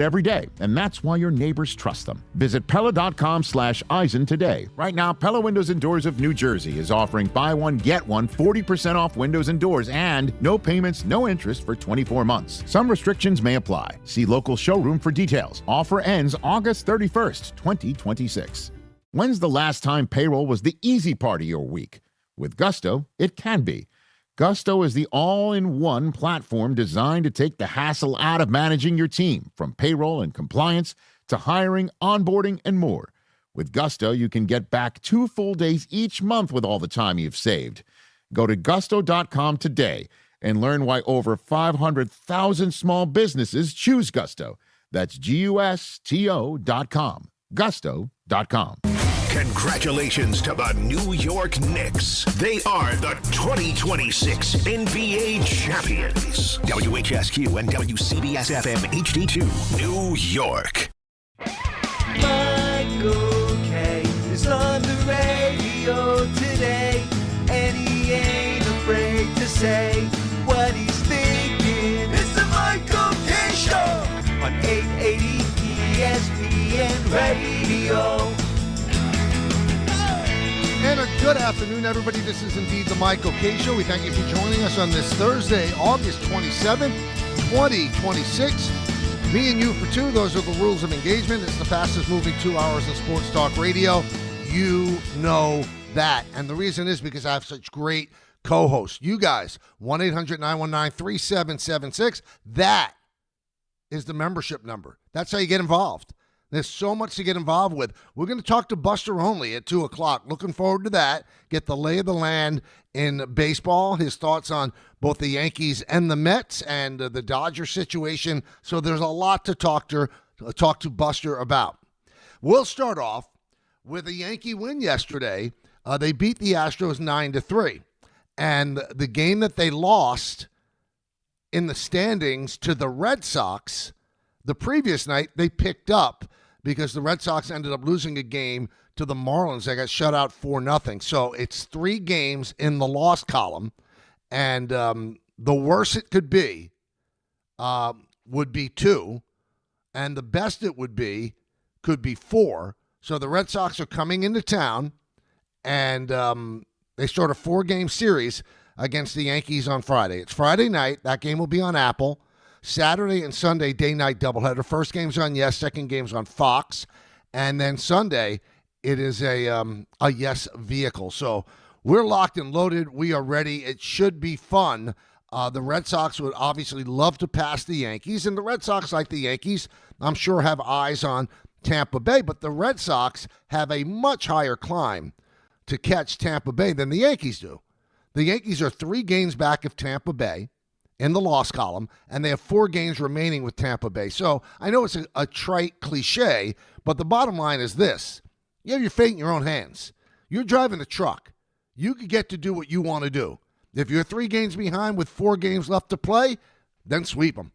every day, and that's why your neighbors trust them. Visit Pella.com/Eisen today. Right now, Pella Windows and Doors of New Jersey is offering buy one, get one 40% off windows and doors and no payments, no interest for 24 months. Some restrictions may apply. See local showroom for details. Offer ends August 31st, 2026. When's the last time payroll was the easy part of your week? With Gusto, it can be. Gusto is the all-in-one platform designed to take the hassle out of managing your team, from payroll and compliance to hiring, onboarding, and more. With Gusto, you can get back 2 full days each month with all the time you've saved. Go to gusto.com today and learn why over 500,000 small businesses choose Gusto. That's GUSTO.com. Gusto.com. Congratulations to the New York Knicks. They are the 2026 NBA champions. WHSQ and WCBS-FM HD2, New York. Michael K. is on the radio today, and he ain't afraid to say what he's thinking. It's the Michael K. Show on 880 ESPN Radio. And a good afternoon, everybody. This is indeed the Michael K. Show. We thank you for joining us on this Thursday, August 27th, 2026. Me and you for two. Those are the rules of engagement. It's the fastest moving 2 hours in sports talk radio. You know that. And the reason is because I have such great co-hosts. You guys, 1-800-919-3776. That is the membership number. That's how you get involved. There's so much to get involved with. We're going to talk to Buster Olney at 2 o'clock. Looking forward to that. Get the lay of the land in baseball, his thoughts on both the Yankees and the Mets and the Dodger situation. So there's a lot to talk to Buster about. We'll start off with a Yankee win yesterday. They beat the Astros 9-3. And the game that they lost in the standings to the Red Sox, the previous night they picked up because the Red Sox ended up losing a game to the Marlins. They got shut out 4-0. So it's 3 games in the loss column. And the worst it could be would be 2. And the best it would be could be 4. So the Red Sox are coming into town, and they start a 4-game series against the Yankees on Friday. It's Friday night. That game will be on Apple. Saturday and Sunday, day-night doubleheader. First game's on Yes, second game's on Fox. And then Sunday, it is a Yes vehicle. So we're locked and loaded. We are ready. It should be fun. The Red Sox would obviously love to pass the Yankees. And the Red Sox, like the Yankees, I'm sure have eyes on Tampa Bay. But the Red Sox have a much higher climb to catch Tampa Bay than the Yankees do. The Yankees are 3 games back of Tampa Bay in the loss column, and they have 4 games remaining with Tampa Bay. So I know it's a trite cliche, but the bottom line is this. You have your fate in your own hands. You're driving the truck. You could get to do what you want to do. If you're 3 games behind with 4 games left to play, then sweep them.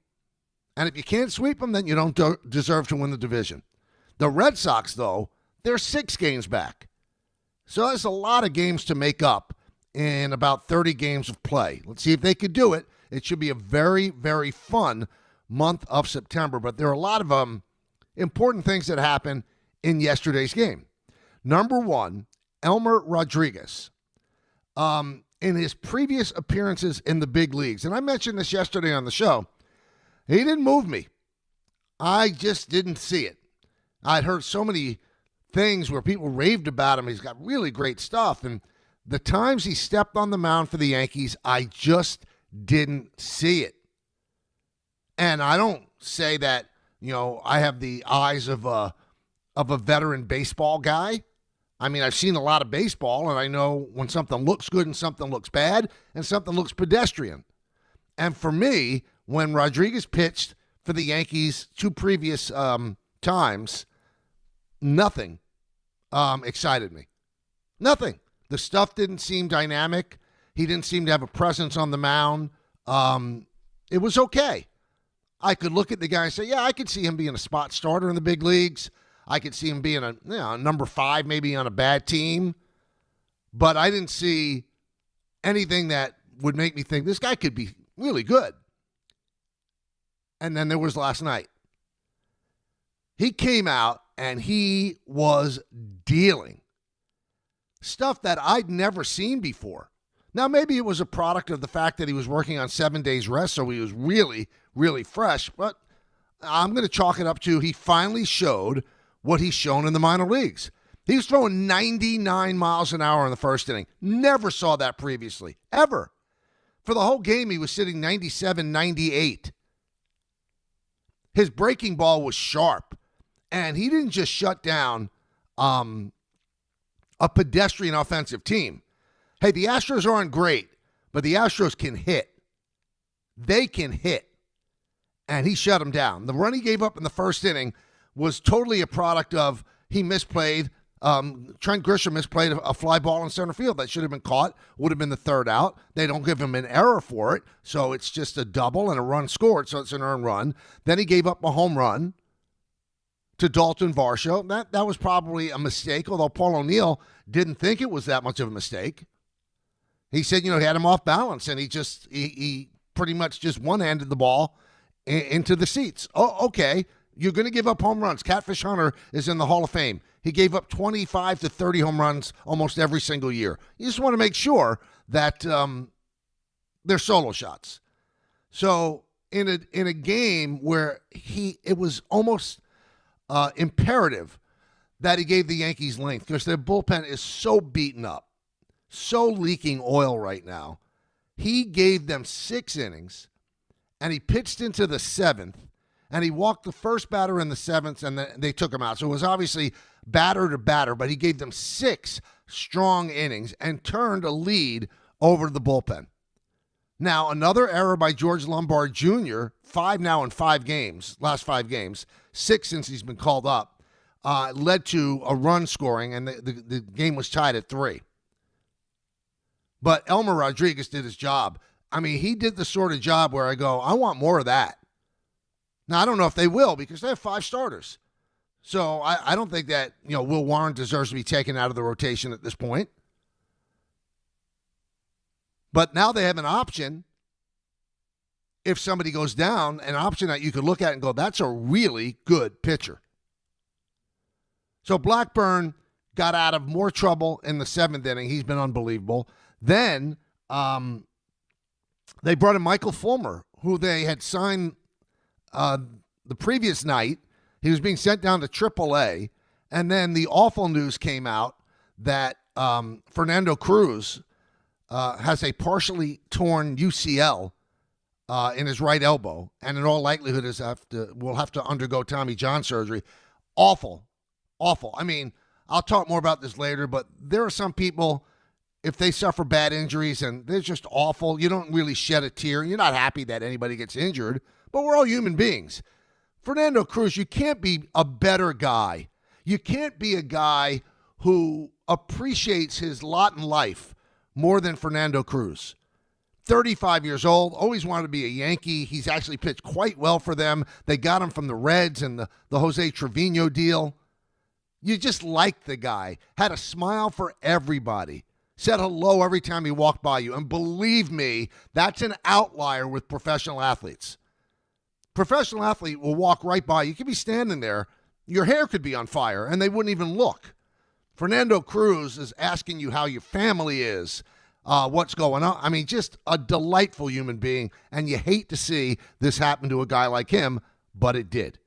And if you can't sweep them, then you don't deserve to win the division. The Red Sox, though, they're 6 games back. So there's a lot of games to make up in about 30 games of play. Let's see if they could do it. It should be a very, very fun month of September. But there are a lot of important things that happened in yesterday's game. Number 1, Elmer Rodriguez. In his previous appearances in the big leagues, and I mentioned this yesterday on the show, he didn't move me. I just didn't see it. I'd heard so many things where people raved about him. He's got really great stuff. And the times he stepped on the mound for the Yankees, I just didn't see it. And I don't say that, I have the eyes of a veteran baseball guy. I mean, I've seen a lot of baseball, and I know when something looks good and something looks bad and something looks pedestrian. And for me, when Rodriguez pitched for the Yankees 2 previous times, nothing excited me. Nothing. The stuff didn't seem dynamic. He didn't seem to have a presence on the mound. It was okay. I could look at the guy and say, yeah, I could see him being a spot starter in the big leagues. I could see him being a number 5 maybe on a bad team. But I didn't see anything that would make me think this guy could be really good. And then there was last night. He came out and he was dealing stuff that I'd never seen before. Now, maybe it was a product of the fact that he was working on 7 days rest, so he was really, really fresh. But I'm going to chalk it up to he finally showed what he's shown in the minor leagues. He was throwing 99 miles an hour in the first inning. Never saw that previously, ever. For the whole game, he was sitting 97, 98. His breaking ball was sharp, and he didn't just shut down a pedestrian offensive team. Hey, the Astros aren't great, but the Astros can hit. They can hit. And he shut them down. The run he gave up in the first inning was totally a product of he misplayed. Trent Grisham misplayed a fly ball in center field that should have been caught, would have been the third out. They don't give him an error for it, so it's just a double and a run scored, so it's an earned run. Then he gave up a home run to Dalton Varsho. That was probably a mistake, although Paul O'Neill didn't think it was that much of a mistake. He said, he had him off balance, and he pretty much just one-handed the ball into the seats. Oh, okay. You're going to give up home runs. Catfish Hunter is in the Hall of Fame. He gave up 25 to 30 home runs almost every single year. You just want to make sure that they're solo shots. So in a game where it was almost imperative that he gave the Yankees length because their bullpen is so beaten up, so leaking oil right now. He gave them 6 innings, and he pitched into the 7th, and he walked the first batter in the 7th, and they took him out. So it was obviously batter to batter, but he gave them 6 strong innings and turned a lead over to the bullpen. Now, another error by George Lombard Jr., 5 now in 5 games, last 5 games, 6 since he's been called up, led to a run scoring, and the game was tied at 3. But Elmer Rodriguez did his job. I mean, he did the sort of job where I go, I want more of that. Now, I don't know if they will because they have 5 starters. So I don't think that, Will Warren deserves to be taken out of the rotation at this point. But now they have an option, if somebody goes down, an option that you could look at and go, that's a really good pitcher. So Blackburn got out of more trouble in the 7th inning. He's been unbelievable. Then they brought in Michael Fulmer, who they had signed the previous night. He was being sent down to AAA, and then the awful news came out that Fernando Cruz has a partially torn UCL in his right elbow, and in all likelihood will have to undergo Tommy John surgery. Awful. I mean, I'll talk more about this later, but there are some people, if they suffer bad injuries and they're just awful, you don't really shed a tear. You're not happy that anybody gets injured, but we're all human beings. Fernando Cruz, you can't be a better guy. You can't be a guy who appreciates his lot in life more than Fernando Cruz. 35 years old, always wanted to be a Yankee. He's actually pitched quite well for them. They got him from the Reds and the Jose Trevino deal. You just liked the guy. Had a smile for everybody. Said hello every time he walked by you. And believe me, that's an outlier with professional athletes. Professional athlete will walk right by. You could be standing there. Your hair could be on fire, and they wouldn't even look. Fernando Cruz is asking you how your family is, what's going on. I mean, just a delightful human being, and you hate to see this happen to a guy like him, but it did.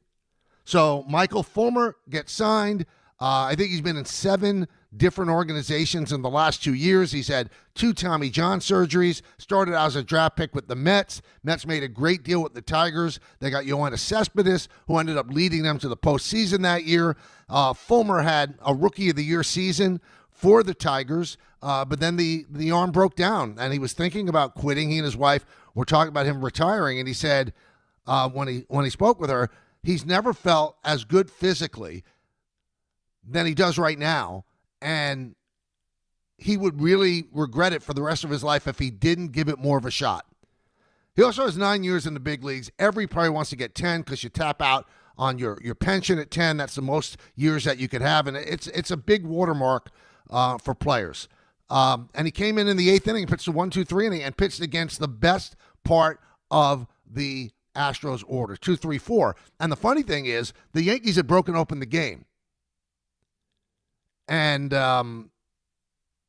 So Michael Fulmer gets signed. I think he's been in 7 different organizations in the last 2 years. He's had 2 Tommy John surgeries, started out as a draft pick with the Mets. Mets made a great deal with the Tigers. They got Yoenis Cespedes, who ended up leading them to the postseason that year. Fulmer had a Rookie of the Year season for the Tigers, but then the arm broke down, and he was thinking about quitting. He and his wife were talking about him retiring, and he said when he spoke with her, he's never felt as good physically than he does right now, and he would really regret it for the rest of his life if he didn't give it more of a shot. He also has 9 years in the big leagues. Every player wants to get 10 because you tap out on your pension at 10. That's the most years that you could have, and it's a big watermark for players. And he came in the 8th inning, pitched a 1-2-3 inning, and pitched against the best part of the Astros order, 2-3-4. And the funny thing is, the Yankees had broken open the game. And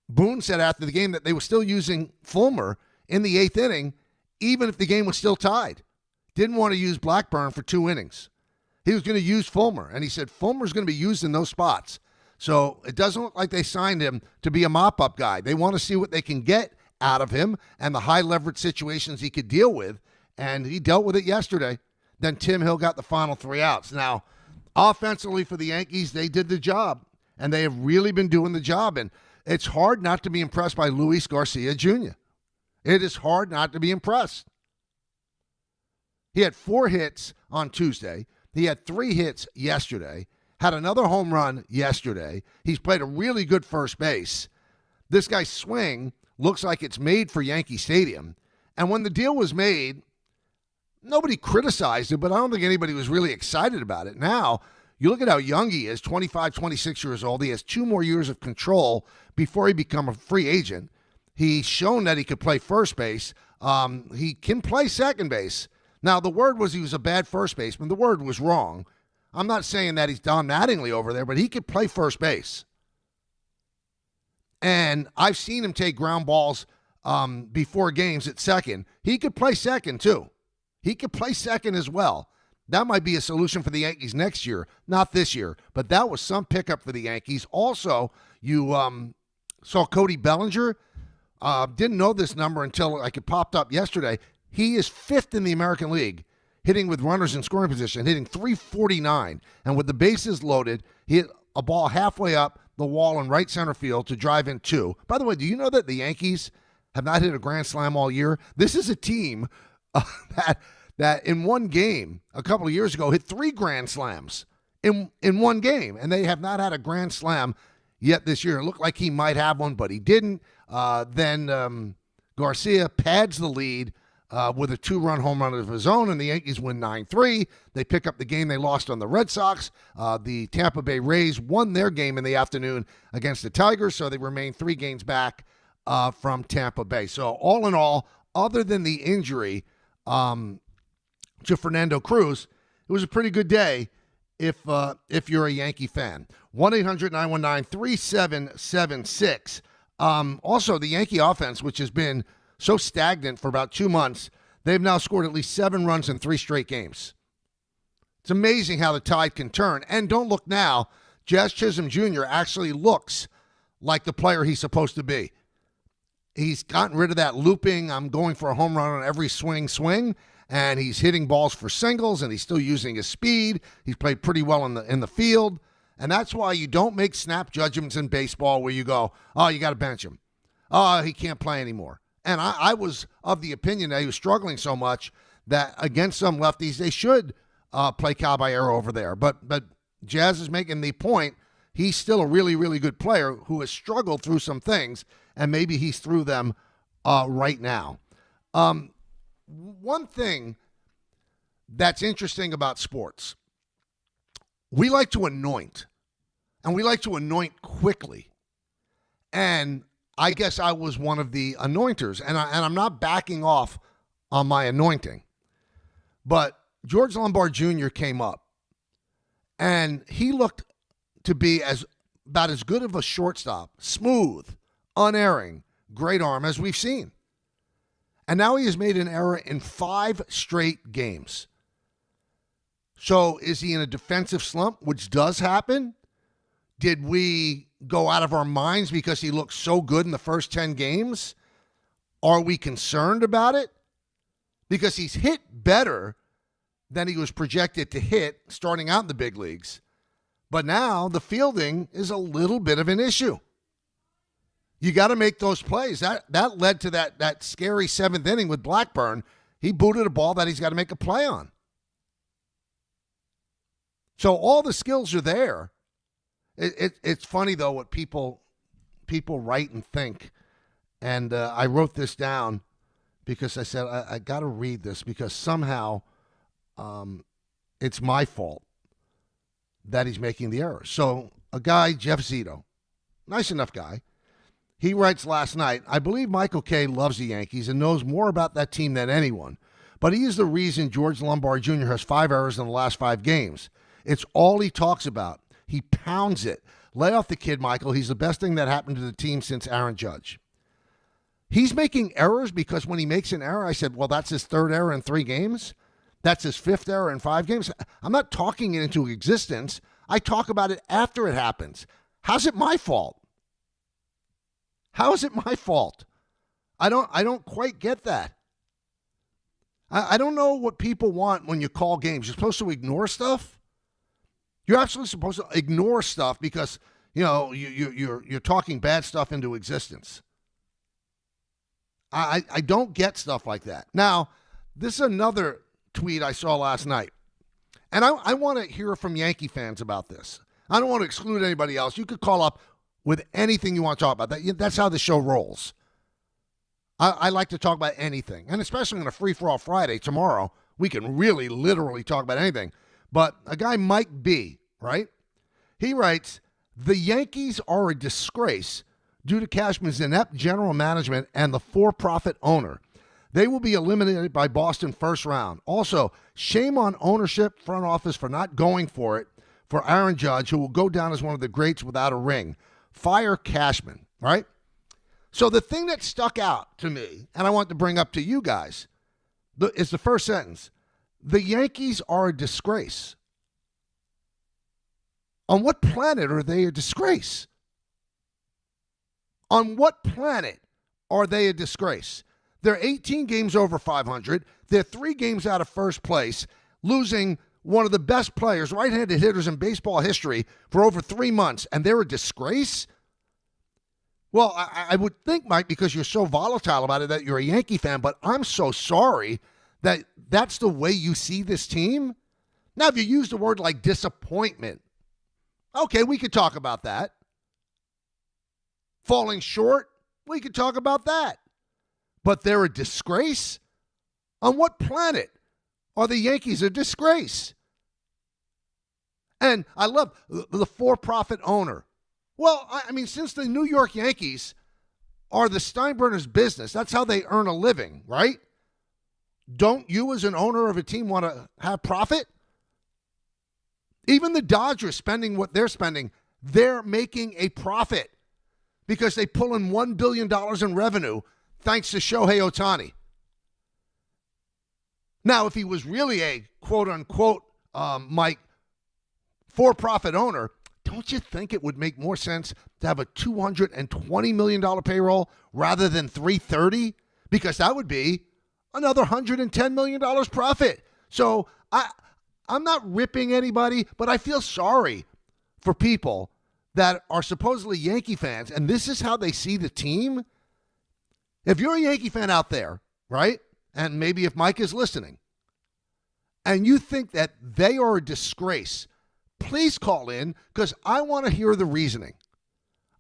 Boone said after the game that they were still using Fulmer in the 8th inning, even if the game was still tied. Didn't want to use Blackburn for 2 innings. He was going to use Fulmer, and he said Fulmer's going to be used in those spots. So it doesn't look like they signed him to be a mop-up guy. They want to see what they can get out of him and the high-leverage situations he could deal with, and he dealt with it yesterday. Then Tim Hill got the final 3 outs. Now, offensively for the Yankees, they did the job, and they have really been doing the job, and it's hard not to be impressed by Luis Garcia Jr. It is hard not to be impressed. He had 4 hits on Tuesday. He had 3 hits yesterday, had another home run yesterday. He's played a really good first base. This guy's swing looks like it's made for Yankee Stadium. And when the deal was made, nobody criticized it, but I don't think anybody was really excited about it. Now, you look at how young he is, 25, 26 years old. He has 2 more years of control before he becomes a free agent. He's shown that he could play first base. He can play second base. Now, the word was he was a bad first baseman. The word was wrong. I'm not saying that he's Don Mattingly over there, but he could play first base. And I've seen him take ground balls before games at second. He could play second, too. He could play second as well. That might be a solution for the Yankees next year, not this year. But that was some pickup for the Yankees. Also, you saw Cody Bellinger. Didn't know this number until it popped up yesterday. He is 5th in the American League, hitting with runners in scoring position, hitting .349. And with the bases loaded, he hit a ball halfway up the wall in right center field to drive in 2. By the way, do you know that the Yankees have not hit a grand slam all year? This is a team that in one game a couple of years ago hit 3 grand slams in one game, and they have not had a grand slam yet this year. It looked like he might have one, but he didn't. Then Garcia pads the lead with a 2-run home run of his own, and the Yankees win 9-3. They pick up the game they lost on the Red Sox. The Tampa Bay Rays won their game in the afternoon against the Tigers, so they remain 3 games back from Tampa Bay. So all in all, other than the injury to Fernando Cruz, it was a pretty good day if you're a Yankee fan. 1-800-919-3776. Also, the Yankee offense, which has been so stagnant for about 2 months, they've now scored at least 7 runs in 3 straight games. It's amazing how the tide can turn. And don't look now, Jazz Chisholm Jr. actually looks like the player he's supposed to be. He's gotten rid of that looping, I'm going for a home run on every swing, and he's hitting balls for singles, and he's still using his speed. He's played pretty well in the field. And that's why you don't make snap judgments in baseball where you go, oh, you got to bench him. Oh, he can't play anymore. And I was of the opinion that he was struggling so much that against some lefties, they should play Caballero over there. But Jazz is making the point he's still a really, really good player who has struggled through some things, and maybe he's through them right now. One thing that's interesting about sports, we like to anoint, and we like to anoint quickly. And I guess I was one of the anointers, and I'm not backing off on my anointing. But George Lombard Jr. came up, and he looked to be about as good of a shortstop, smooth, unerring, great arm as we've seen. And now he has made an error in 5 straight games. So is he in a defensive slump, which does happen? Did we go out of our minds because he looked so good in the first 10 games? Are we concerned about it? Because he's hit better than he was projected to hit starting out in the big leagues. But now the fielding is a little bit of an issue. You got to make those plays. That led to that scary 7th inning with Blackburn. He booted a ball that he's got to make a play on. So all the skills are there. It's funny, though, what people write and think. And I wrote this down because I said, I got to read this because somehow it's my fault that he's making the error. So a guy, Jeff Zito, nice enough guy, he writes last night, I believe Michael Kay loves the Yankees and knows more about that team than anyone. but he is the reason George Lombard Jr. has 5 errors in the last 5 games. It's all he talks about. He pounds it. Lay off the kid, Michael. He's the best thing that happened to the team since Aaron Judge. He's making errors because when he makes an error, I said, well, that's his 3rd error in 3 games. That's his 5th error in 5 games. I'm not talking it into existence. I talk about it after it happens. How's it my fault? How is it my fault? I don't quite get that. I don't know what people want when you call games. You're supposed to ignore stuff. You're absolutely supposed to ignore stuff because, you know, you're talking bad stuff into existence. I don't get stuff like that. Now, this is another tweet I saw last night. And I want to hear from Yankee fans about this. I don't want to exclude anybody else. You could call up with anything you want to talk about. That's how the show rolls. I like to talk about anything. And especially on a free-for-all Friday tomorrow, we can really literally talk about anything. But a guy, Mike B., right? He writes, the Yankees are a disgrace due to Cashman's inept general management and the for-profit owner. They will be eliminated by Boston first round. Also, shame on ownership, front office for not going for it for Aaron Judge, who will go down as one of the greats without a ring. Fire Cashman, right? So the thing that stuck out to me, and I want to bring up to you guys, is the first sentence. The Yankees are a disgrace. On what planet are they a disgrace? On what planet are they a disgrace? They're 18 games over 500. They're 3 games out of first place, losing one of the best players, right-handed hitters in baseball history for over 3 months, and they're a disgrace? Well, I would think, Mike, because you're so volatile about it, that you're a Yankee fan, but I'm so sorry that that's the way you see this team. Now, if you use the word like disappointment, okay, we could talk about that. Falling short, we could talk about that. But they're a disgrace? On what planet are the Yankees a disgrace? And I love the for-profit owner. Well, I mean, since the New York Yankees are the Steinbrenners' business, that's how they earn a living, right? Don't you as an owner of a team want to have profit? Even the Dodgers spending what they're spending, they're making a profit because they pull in $1 billion in revenue thanks to Shohei Ohtani. Now, if he was really a quote-unquote, Mike, for-profit owner, don't you think it would make more sense to have a $220 million payroll rather than $330? Because that would be another $110 million profit. So I'm not ripping anybody, but I feel sorry for people that are supposedly Yankee fans, and this is how they see the team. If you're a Yankee fan out there, right, and maybe if Mike is listening, and you think that they are a disgrace, please call in because I want to hear the reasoning.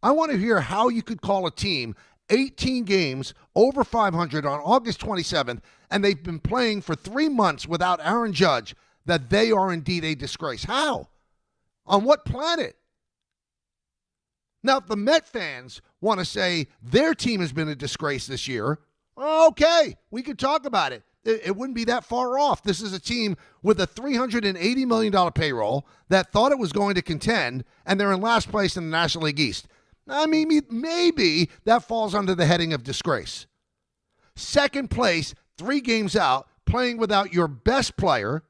I want to hear how you could call a team 18 games over 500 on August 27th, and they've been playing for 3 months without Aaron Judge, that they are indeed a disgrace. How? On what planet? Now, if the Met fans want to say their team has been a disgrace this year, okay, we could talk about it. It wouldn't be that far off. This is a team with a $380 million payroll that thought it was going to contend, and they're in last place in the National League East. I mean, maybe that falls under the heading of disgrace. Second place, 3 games out, playing without your best player,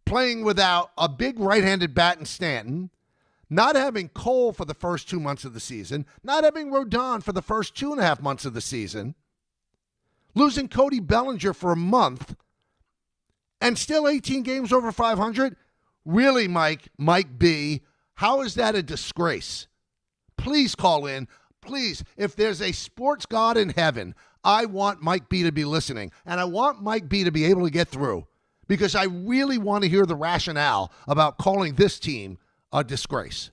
playing without a big right-handed bat in Stanton, not having Cole for the first 2 months of the season, not having Rodon for the first 2.5 months of the season, losing Cody Bellinger for a month, and still 18 games over 500? Really, Mike B., how is that a disgrace? Please call in. Please, if there's a sports god in heaven, I want Mike B. to be listening, and I want Mike B. to be able to get through because I really want to hear the rationale about calling this team a disgrace.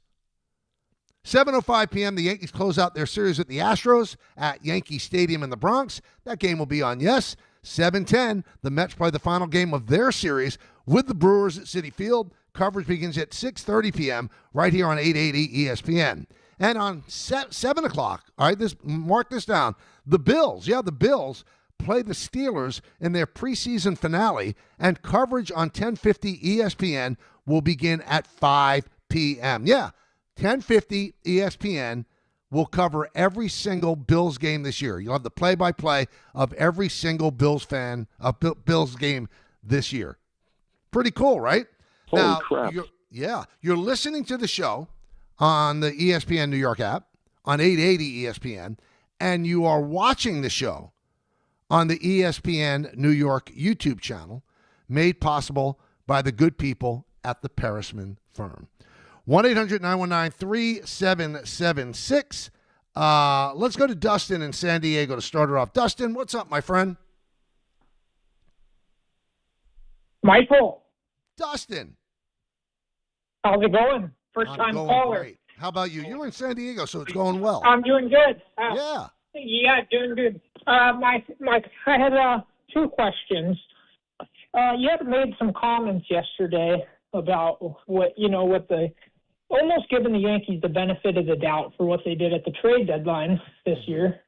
7:05 p.m., the Yankees close out their series with the Astros at Yankee Stadium in the Bronx. That game will be on Yes. 7:10, the Mets play the final game of their series with the Brewers at Citi Field. Coverage begins at 6:30 p.m. right here on 880 ESPN. And on 7 o'clock, all right, mark this down, the Bills play the Steelers in their preseason finale, and coverage on 1050 ESPN will begin at 5 p.m. Yeah, 1050 ESPN will cover every single Bills game this year. You'll have the play-by-play of every single Bills game this year. Pretty cool, right? Holy crap. You're listening to the show on the ESPN New York app, on 880 ESPN, and you are watching the show on the ESPN New York YouTube channel, made possible by the good people at the Parisman firm. 1-800-919-3776. Let's go to Dustin in San Diego to start her off. Dustin, what's up, my friend? Michael. Dustin. How's it going? First time caller. Great. How about you? You're in San Diego, so it's going well. I'm doing good. Yeah, doing good. I had two questions. You had made some comments yesterday about what the almost giving the Yankees the benefit of the doubt for what they did at the trade deadline this year.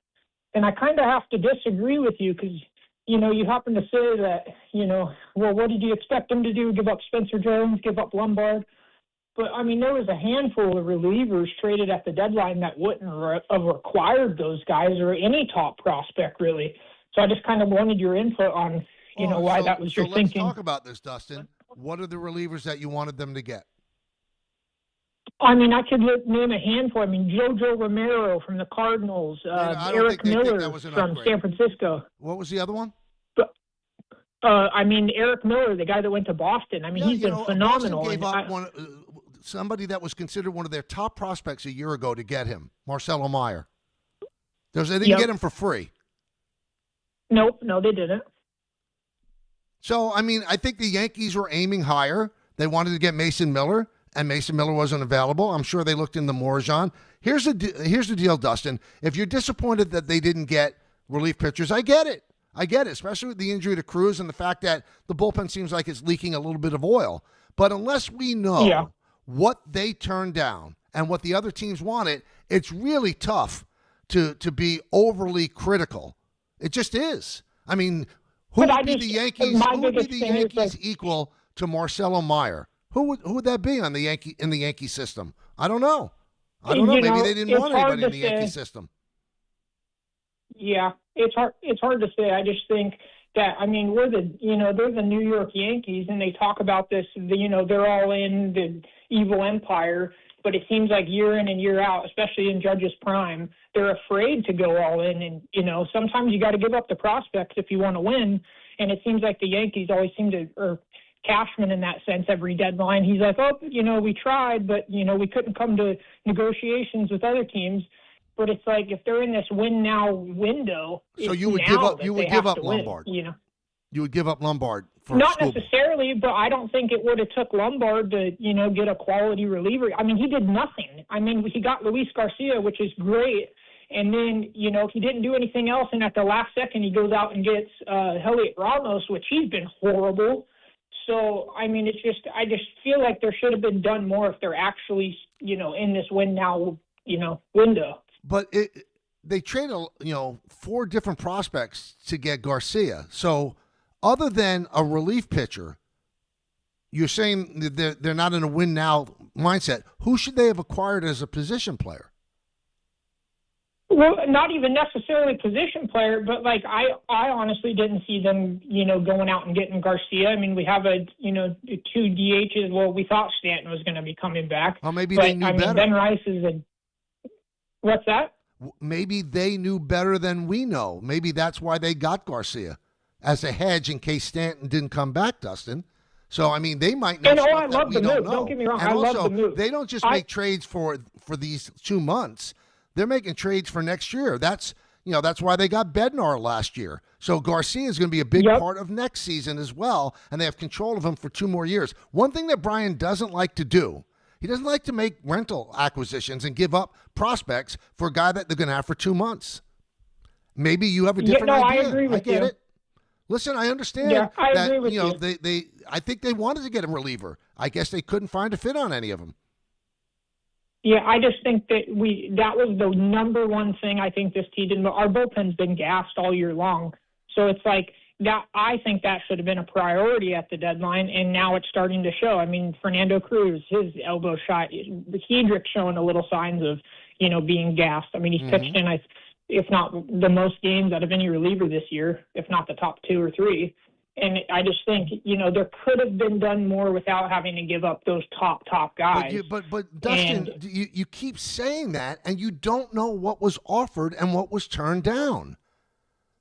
And I kind of have to disagree with you because, you happen to say that, well, what did you expect them to do? Give up Spencer Jones, give up Lombard? But, there was a handful of relievers traded at the deadline that wouldn't have required those guys or any top prospect, really. So I just kind of wanted your input on, why that was your thinking. Let's talk about this, Dustin. What are the relievers that you wanted them to get? I could name a handful. Jojo Romero from the Cardinals, Eric Miller from San Francisco. What was the other one? Eric Miller, the guy that went to Boston. He's been phenomenal. Boston gave up somebody that was considered one of their top prospects a year ago to get him, Marcelo Meyer. They didn't get him for free. No, they didn't. So, I think the Yankees were aiming higher. They wanted to get Mason Miller, and Mason Miller wasn't available. I'm sure they looked in the Morajon. Here's the deal, Dustin. If you're disappointed that they didn't get relief pitchers, I get it, especially with the injury to Cruz and the fact that the bullpen seems like it's leaking a little bit of oil. But unless we know what they turned down and what the other teams wanted, it's really tough to be overly critical. It just is. Who would be the Yankees equal to Marcelo Meyer? Who would that be in the Yankee system? I don't know. Maybe they didn't want anybody in the Yankee system. Yeah, it's hard to say. I just think that we're they're the New York Yankees, and they talk about this. They're all in the evil empire, but it seems like year in and year out, especially in Judge's prime, they're afraid to go all in. And sometimes you got to give up the prospects if you want to win. And it seems like the Yankees always seem to, or Cashman in that sense, every deadline, he's like, we tried, but we couldn't come to negotiations with other teams. But it's like if they're in this win now window, so you would give up Lombard. You would give up Lombard for not necessarily, but I don't think it would have took Lombard to get a quality reliever. He did nothing. He got Luis Garcia, which is great, and then he didn't do anything else. And at the last second, he goes out and gets Heliot Ramos, which he's been horrible. So it's just I just feel like there should have been done more if they're actually in this win now window. But they traded, 4 different prospects to get Garcia. So other than a relief pitcher, you're saying that they're not in a win-now mindset. Who should they have acquired as a position player? Well, not even necessarily position player, but I honestly didn't see them, going out and getting Garcia. We have 2 DHs. Well, we thought Stanton was going to be coming back. Oh, maybe they knew better. Ben Rice is what's that? Maybe they knew better than we know. Maybe that's why they got Garcia as a hedge in case Stanton didn't come back, Dustin. So, they might know stuff that we don't know. Don't get me wrong. And I also, love the move. they don't just make trades for these 2 months. They're making trades for next year. That's why they got Bednar last year. So Garcia is going to be a big part of next season as well, and they have control of him for 2 more years. One thing that Brian doesn't like to do, he doesn't like to make rental acquisitions and give up prospects for a guy that they're going to have for 2 months. Maybe you have a different idea. I agree with you. I get you. it. Listen, I understand I that agree with you. I think they wanted to get a reliever. I guess they couldn't find a fit on any of them. Yeah, I just think that that was the number one thing I think this team did. Our bullpen's been gassed all year long. So it's like that. I think that should have been a priority at the deadline, and now it's starting to show. I mean, Fernando Cruz, his elbow shot, Hedrick showing a little signs of, being gassed. I mean, he's pitched in, if not the most games out of any reliever this year, if not the top 2 or 3. And I just think, there could have been done more without having to give up those top guys. But Dustin, you keep saying that, and you don't know what was offered and what was turned down.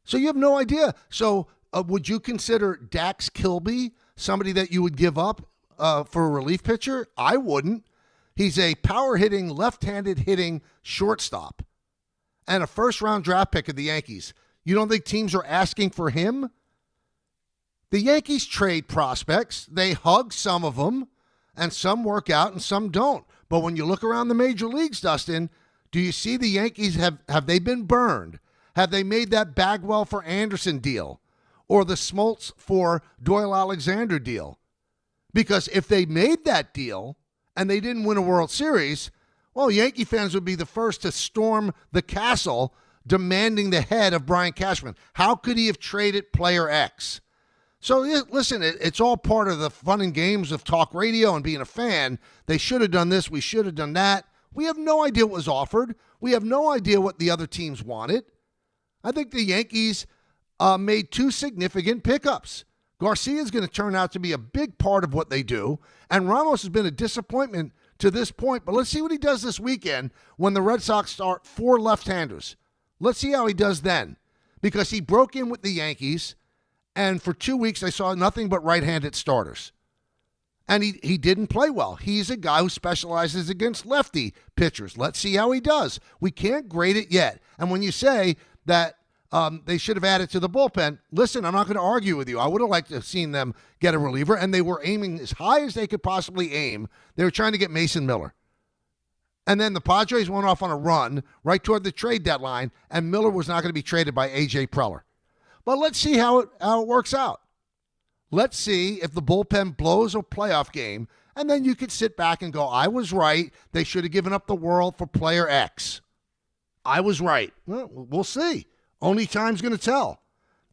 So you have no idea. So would you consider Dax Kilby somebody that you would give up for a relief pitcher? I wouldn't. He's a power-hitting, left-handed hitting shortstop and a first-round draft pick of the Yankees. You don't think teams are asking for him? The Yankees trade prospects. They hug some of them, and some work out and some don't. But when you look around the major leagues, Dustin, do you see the Yankees, have they been burned? Have they made that Bagwell for Anderson deal or the Smoltz for Doyle Alexander deal? Because if they made that deal and they didn't win a World Series, well, Yankee fans would be the first to storm the castle demanding the head of Brian Cashman. How could he have traded player X? So, listen, it's all part of the fun and games of talk radio and being a fan. They should have done this. We should have done that. We have no idea what was offered. We have no idea what the other teams wanted. I think the Yankees made 2 significant pickups. Garcia is going to turn out to be a big part of what they do, and Ramos has been a disappointment to this point. But let's see what he does this weekend when the Red Sox start 4 left-handers. Let's see how he does then, because he broke in with the Yankees, and for 2 weeks I saw nothing but right-handed starters. And he didn't play well. He's a guy who specializes against lefty pitchers. Let's see how he does. We can't grade it yet. And when you say that they should have added to the bullpen, listen, I'm not going to argue with you. I would have liked to have seen them get a reliever, and they were aiming as high as they could possibly aim. They were trying to get Mason Miller. And then the Padres went off on a run right toward the trade deadline, and Miller was not going to be traded by A.J. Preller. But let's see how it works out. Let's see if the bullpen blows a playoff game, and then you could sit back and go, I was right. They should have given up the world for player X. I was right. Well, we'll see. Only time's going to tell.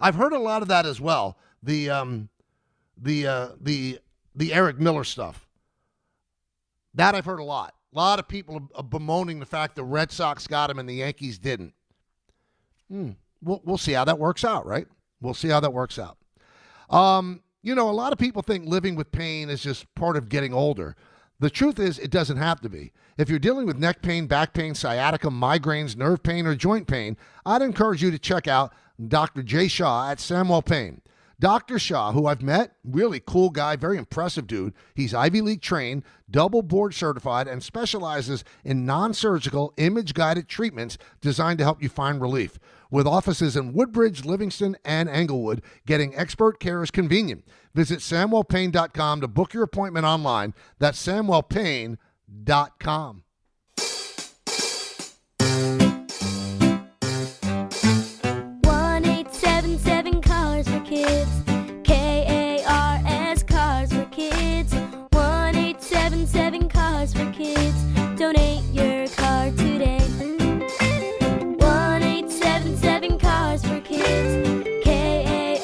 I've heard a lot of that as well. The Eric Miller stuff. That I've heard a lot. A lot of people are bemoaning the fact the Red Sox got him and the Yankees didn't. We'll see how that works out, right? We'll see how that works out. A lot of people think living with pain is just part of getting older. The truth is, it doesn't have to be. If you're dealing with neck pain, back pain, sciatica, migraines, nerve pain, or joint pain, I'd encourage you to check out Dr. Jay Shaw at Samwell Pain. Dr. Shaw, who I've met, really cool guy, very impressive dude. He's Ivy League trained, double board certified, and specializes in non-surgical, image-guided treatments designed to help you find relief. With offices in Woodbridge, Livingston, and Englewood, getting expert care is convenient. Visit SamwellPain.com to book your appointment online. That's SamwellPain.com. Cars for Kids. KARS Cars for Kids. 1-877 Cars for Kids. Donate your car today. 1-877 Cars for Kids.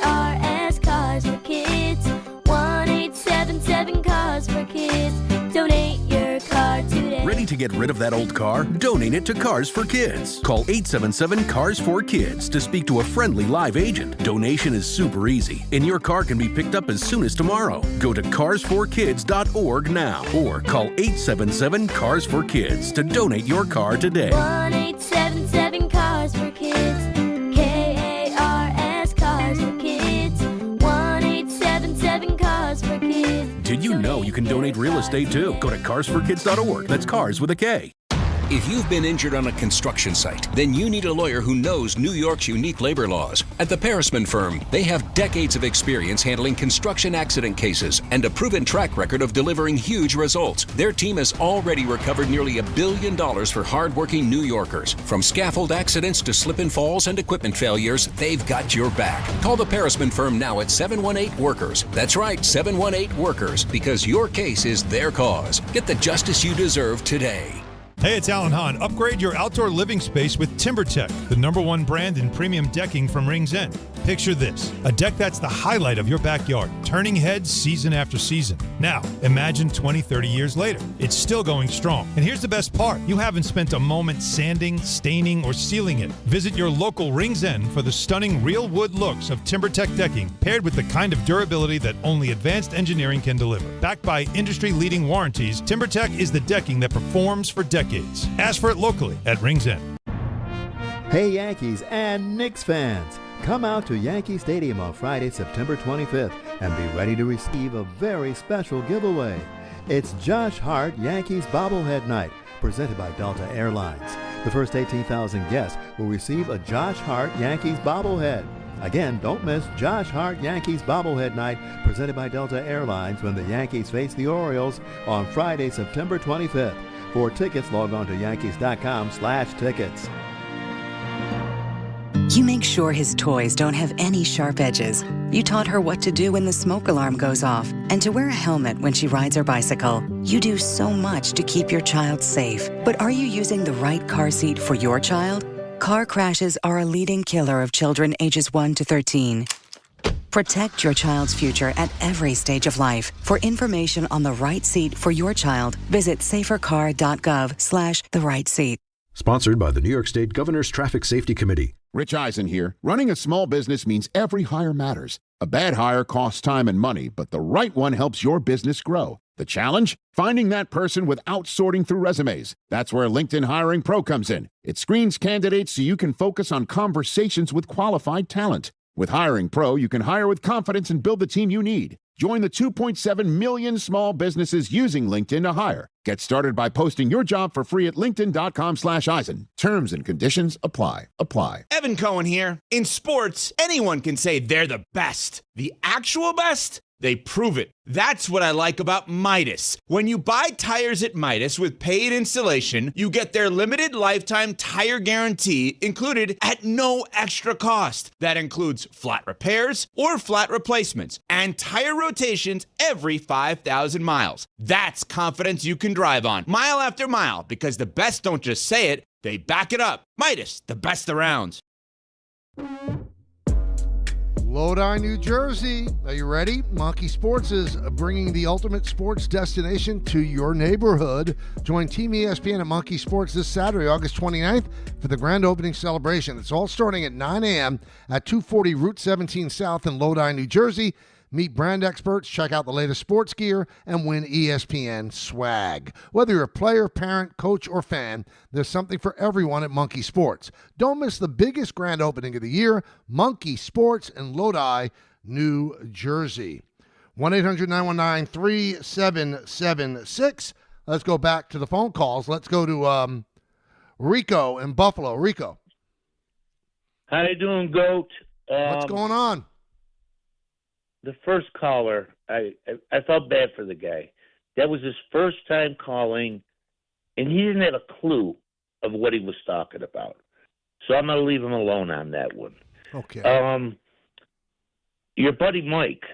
KARS Cars for Kids. 1-877 Cars for Kids. Donate your car today. Ready to get rid of that old car? Donate it to Cars for Kids. Call 877-CARS-4-KIDS to speak to a friendly live agent. Donation is super easy, and your car can be picked up as soon as tomorrow. Go to carsforkids.org now or call 877-CARS-4-KIDS to donate your car today. 1-877 Cars for Kids. KARS Cars for Kids. 1-877 Cars for Kids. Did you know you can donate real estate too? Go to carsforkids.org. That's cars with a K. If you've been injured on a construction site, then you need a lawyer who knows New York's unique labor laws. At the Parisman Firm, they have decades of experience handling construction accident cases and a proven track record of delivering huge results. Their team has already recovered nearly $1 billion for hardworking New Yorkers. From scaffold accidents to slip and falls and equipment failures, they've got your back. Call the Parisman Firm now at 718-WORKERS. That's right, 718-WORKERS, because your case is their cause. Get the justice you deserve today. Hey, it's Alan Hahn. Upgrade your outdoor living space with TimberTech, the #1 brand in premium decking from Rings End. Picture this, a deck that's the highlight of your backyard, turning heads season after season. Now, imagine 20, 30 years later. It's still going strong. And here's the best part. You haven't spent a moment sanding, staining, or sealing it. Visit your local Rings End for the stunning real wood looks of TimberTech decking, paired with the kind of durability that only advanced engineering can deliver. Backed by industry-leading warranties, TimberTech is the decking that performs for decades. Ask for it locally at Rings End. Hey Yankees and Knicks fans, come out to Yankee Stadium on Friday, September 25th and be ready to receive a very special giveaway. It's Josh Hart Yankees Bobblehead Night, presented by Delta Airlines. The first 18,000 guests will receive a Josh Hart Yankees bobblehead. Again, don't miss Josh Hart Yankees Bobblehead Night, presented by Delta Airlines, when the Yankees face the Orioles on Friday, September 25th. For tickets, log on to yankees.com/tickets. You make sure his toys don't have any sharp edges. You taught her what to do when the smoke alarm goes off and to wear a helmet when she rides her bicycle. You do so much to keep your child safe. But are you using the right car seat for your child? Car crashes are a leading killer of children ages 1 to 13. Protect your child's future at every stage of life. For information on the right seat for your child, visit safercar.gov/the-right-seat. Sponsored by the New York State Governor's Traffic Safety Committee. Rich Eisen here. Running a small business means every hire matters. A bad hire costs time and money, but the right one helps your business grow. The challenge? Finding that person without sorting through resumes. That's where LinkedIn Hiring Pro comes in. It screens candidates so you can focus on conversations with qualified talent. With Hiring Pro, you can hire with confidence and build the team you need. Join the 2.7 million small businesses using LinkedIn to hire. Get started by posting your job for free at linkedin.com/Eisen. Terms and conditions apply. Evan Cohen here. In sports, anyone can say they're the best. The actual best? They prove it. That's what I like about Midas. When you buy tires at Midas with paid installation, you get their limited lifetime tire guarantee included at no extra cost. That includes flat repairs or flat replacements and tire rotations every 5,000 miles. That's confidence you can drive on mile after mile, because the best don't just say it, they back it up. Midas, the best around. Lodi, New Jersey. Are you ready? Monkey Sports is bringing the ultimate sports destination to your neighborhood. Join Team ESPN at Monkey Sports this Saturday, August 29th, for the grand opening celebration. It's all starting at 9 a.m. at 240 Route 17 South in Lodi, New Jersey. Meet brand experts, check out the latest sports gear, and win ESPN swag. Whether you're a player, parent, coach, or fan, there's something for everyone at Monkey Sports. Don't miss the biggest grand opening of the year, Monkey Sports in Lodi, New Jersey. 1-800-919-3776. Let's go back to the phone calls. Let's go to Rico in Buffalo. Rico. How you doing, Goat? What's going on? The first caller, I felt bad for the guy. That was his first time calling, and he didn't have a clue of what he was talking about. So I'm going to leave him alone on that one. Okay. Your buddy Mike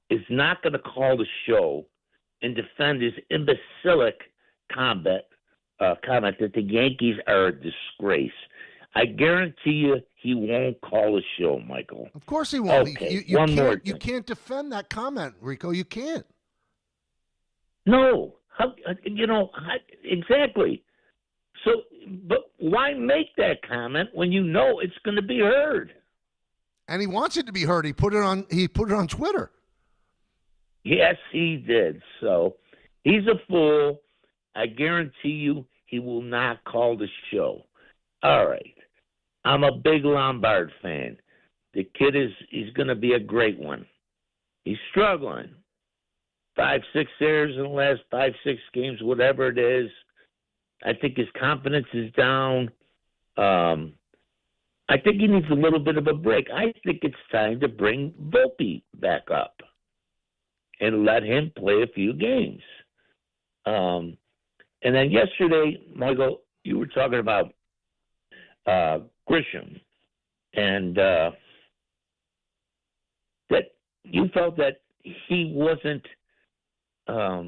is not going to call the show and defend his imbecilic comment that the Yankees are a disgrace. I guarantee you he won't call the show, Michael. Of course he won't. Okay, You can't defend that comment, Rico. You can't. No. Exactly. So, but why make that comment when you know it's going to be heard? And he wants it to be heard. He put it on Twitter. Yes, he did. So, he's a fool. I guarantee you he will not call the show. All right. I'm a big Lombard fan. The kid he's going to be a great one. He's struggling. 5-6 errors in the last 5-6 games, whatever it is. I think his confidence is down. I think he needs a little bit of a break. I think it's time to bring Volpe back up and let him play a few games. And then yesterday, Michael, you were talking about Grisham, and that you felt that he wasn't a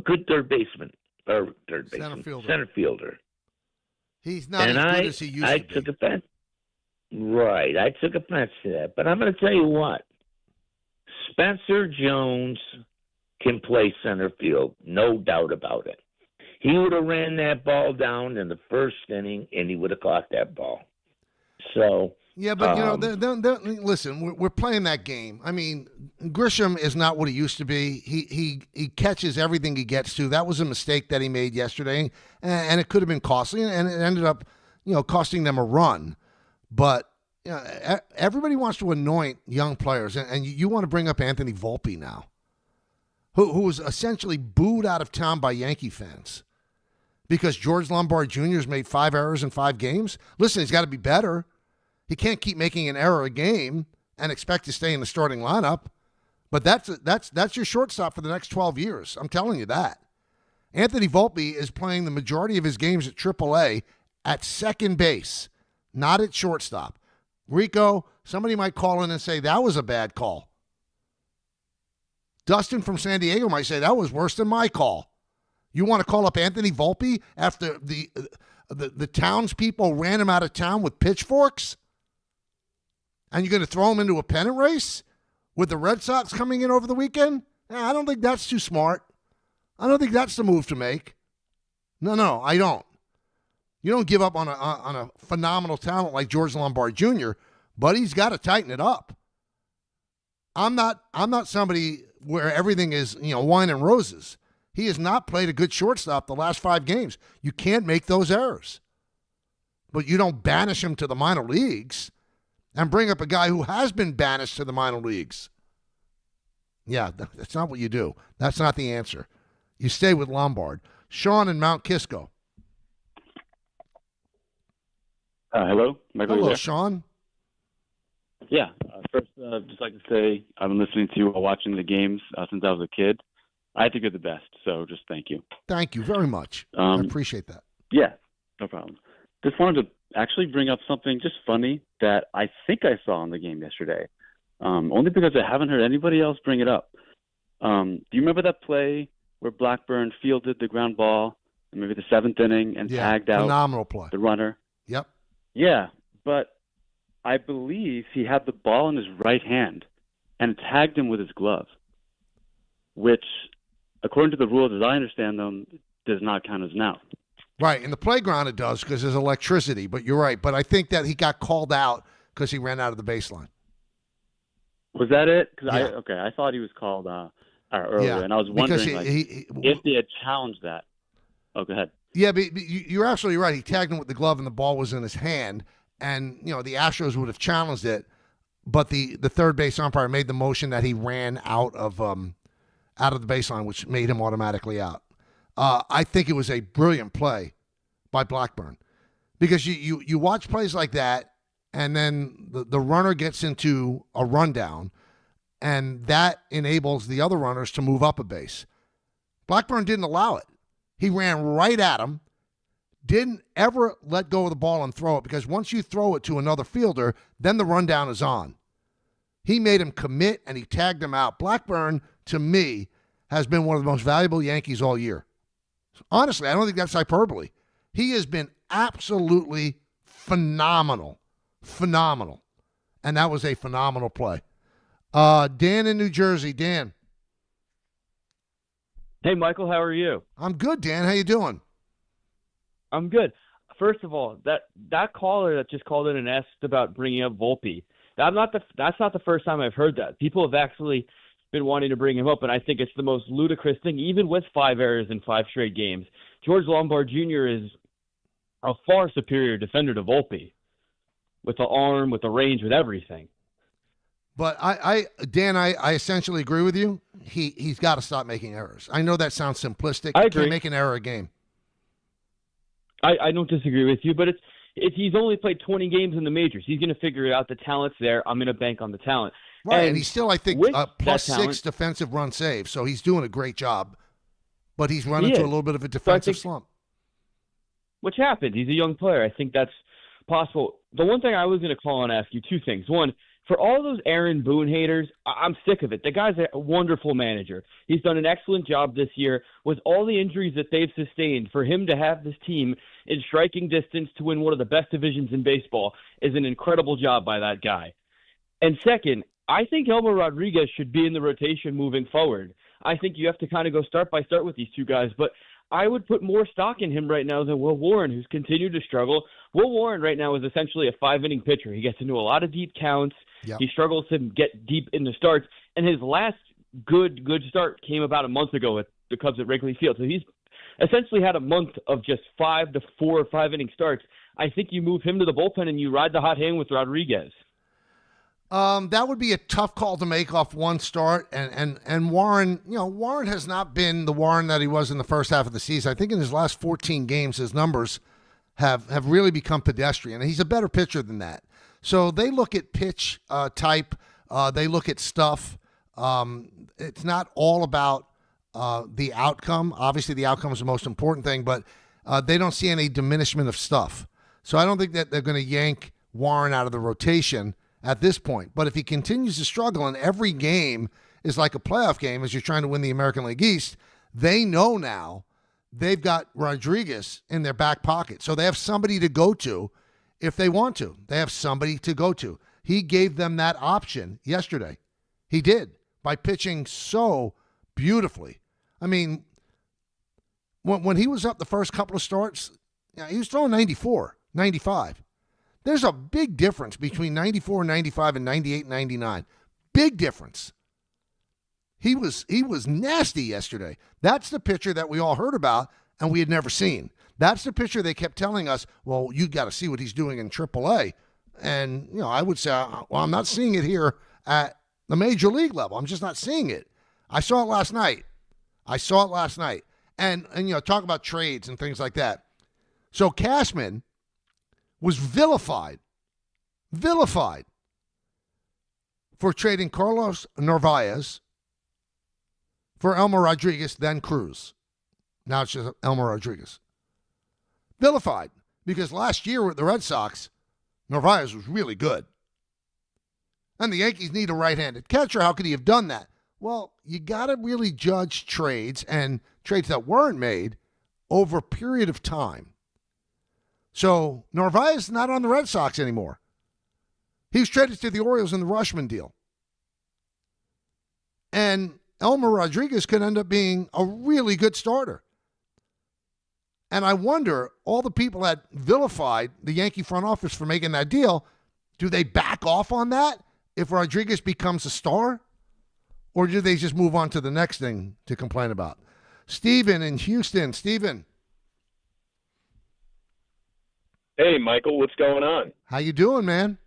good third baseman. third baseman, Center fielder. center fielder. He's not And as good as he used I to be. took offense. Right, I took offense to that. But I'm going to tell you what. Spencer Jones can play center field, no doubt about it. He would have ran that ball down in the first inning, and he would have caught that ball. So yeah, but listen, we're playing that game. I mean, Grisham is not what he used to be. He catches everything he gets to. That was a mistake that he made yesterday, and it could have been costly, and it ended up, costing them a run. But everybody wants to anoint young players, and you want to bring up Anthony Volpe now, who was essentially booed out of town by Yankee fans because George Lombard Jr. has made 5 errors in 5 games. Listen, he's got to be better. He can't keep making an error a game and expect to stay in the starting lineup. But that's your shortstop for the next 12 years. I'm telling you that. Anthony Volpe is playing the majority of his games at AAA at second base, not at shortstop. Rico, somebody might call in and say that was a bad call. Dustin from San Diego might say that was worse than my call. You want to call up Anthony Volpe after the townspeople ran him out of town with pitchforks? And you're going to throw him into a pennant race with the Red Sox coming in over the weekend? I don't think that's too smart. I don't think that's the move to make. No, I don't. You don't give up on a phenomenal talent like George Lombard Jr., but he's got to tighten it up. I'm not somebody where everything is, wine and roses. He has not played a good shortstop the last 5 games. You can't make those errors. But you don't banish him to the minor leagues and bring up a guy who has been banished to the minor leagues. Yeah, that's not what you do. That's not the answer. You stay with Lombard. Sean in Mount Kisco. Hello, Michael. Hello, Sean. Yeah. First, just like to say I've been listening to you while watching the games since I was a kid. I think you're the best, so just thank you. Thank you very much. I appreciate that. Yeah, no problem. Just wanted to actually bring up something just funny that I think I saw in the game yesterday, only because I haven't heard anybody else bring it up. Do you remember that play where Blackburn fielded the ground ball in maybe the 7th inning and tagged out phenomenal play. The runner? Yep. Yeah, but I believe he had the ball in his right hand and tagged him with his glove, which, according to the rules as I understand them, does not count as an out. Right. In the playground it does because there's electricity, but you're right. But I think that he got called out because he ran out of the baseline. Was that it? Because Yeah. I thought he was called earlier, and I was wondering if they had challenged that. Oh, go ahead. Yeah, but you're absolutely right. He tagged him with the glove and the ball was in his hand, and the Astros would have challenged it, but the third base umpire made the motion that he ran out of the baseline, which made him automatically out. I think it was a brilliant play by Blackburn because you watch plays like that, and then the runner gets into a rundown, and that enables the other runners to move up a base. Blackburn didn't allow it. He ran right at him, didn't ever let go of the ball and throw it because once you throw it to another fielder, then the rundown is on. He made him commit, and he tagged him out. Blackburn, to me, has been one of the most valuable Yankees all year. Honestly, I don't think that's hyperbole. He has been absolutely phenomenal. Phenomenal. And that was a phenomenal play. Dan in New Jersey. Dan. Hey, Michael, how are you? I'm good, Dan. How you doing? I'm good. First of all, that caller that just called in and asked about bringing up Volpe, that's not the first time I've heard that. People have actually been wanting to bring him up, and I think it's the most ludicrous thing, even with 5 errors in 5 straight games. George Lombard Jr. is a far superior defender to Volpe with the arm, with the range, with everything. But Dan, I essentially agree with you. He's got to stop making errors. I know that sounds simplistic. I You agree. can't make an error a game. I don't disagree with you, but he's only played 20 games in the majors. He's going to figure it out. The talent's there. I'm going to bank on the talent. Right, and he's still, I think, with plus that talent- 6 defensive run save, so he's doing a great job. But he's run He into a is. little bit of a So I defensive think- slump. Which happened. He's a young player. I think that's possible. The one thing I was going to call and ask you, 2 things. One, for all those Aaron Boone haters, I'm sick of it. The guy's a wonderful manager. He's done an excellent job this year with all the injuries that they've sustained. For him to have this team in striking distance to win one of the best divisions in baseball is an incredible job by that guy. And second, I think Elmer Rodriguez should be in the rotation moving forward. I think you have to kind of go start by start with these two guys, but I would put more stock in him right now than Will Warren, who's continued to struggle. Will Warren right now is essentially a 5-inning pitcher. He gets into a lot of deep counts. Yep. He struggles to get deep into starts, and his last good start came about a month ago with the Cubs at Wrigley Field. So he's essentially had a month of just 5 to 4 or 5-inning starts. I think you move him to the bullpen and you ride the hot hand with Rodriguez. That would be a tough call to make off one start, and Warren, Warren has not been the Warren that he was in the first half of the season. I think in his last 14 games, his numbers have really become pedestrian, and he's a better pitcher than that. So they look at pitch type, they look at stuff. It's not all about the outcome. Obviously, the outcome is the most important thing, but they don't see any diminishment of stuff. So I don't think that they're going to yank Warren out of the rotation at this point. But if he continues to struggle and every game is like a playoff game as you're trying to win the American League East, they know now they've got Rodriguez in their back pocket. So they have somebody to go to if they want to. They have somebody to go to. He gave them that option yesterday. He did, by pitching so beautifully. I mean, when he was up the first couple of starts, he was throwing 94, 95. There's a big difference between 94, 95, and 98, 99. Big difference. He was nasty yesterday. That's the pitcher that we all heard about and we had never seen. That's the pitcher they kept telling us, well, you got to see what he's doing in AAA. And, I would say, well, I'm not seeing it here at the major league level. I'm just not seeing it. I saw it last night. And talk about trades and things like that. So Cashman was vilified for trading Carlos Narvaez for Elmer Rodriguez, then Cruz. Now it's just Elmer Rodriguez. Vilified because last year with the Red Sox, Narvaez was really good. And the Yankees need a right-handed catcher. How could he have done that? Well, you got to really judge trades and trades that weren't made over a period of time. So Narvaez is not on the Red Sox anymore. He was traded to the Orioles in the Rushman deal. And Elmer Rodriguez could end up being a really good starter. And I wonder, all the people that vilified the Yankee front office for making that deal, do they back off on that if Rodriguez becomes a star? Or do they just move on to the next thing to complain about? Steven in Houston. Steven. Hey, Michael, what's going on? How you doing, man?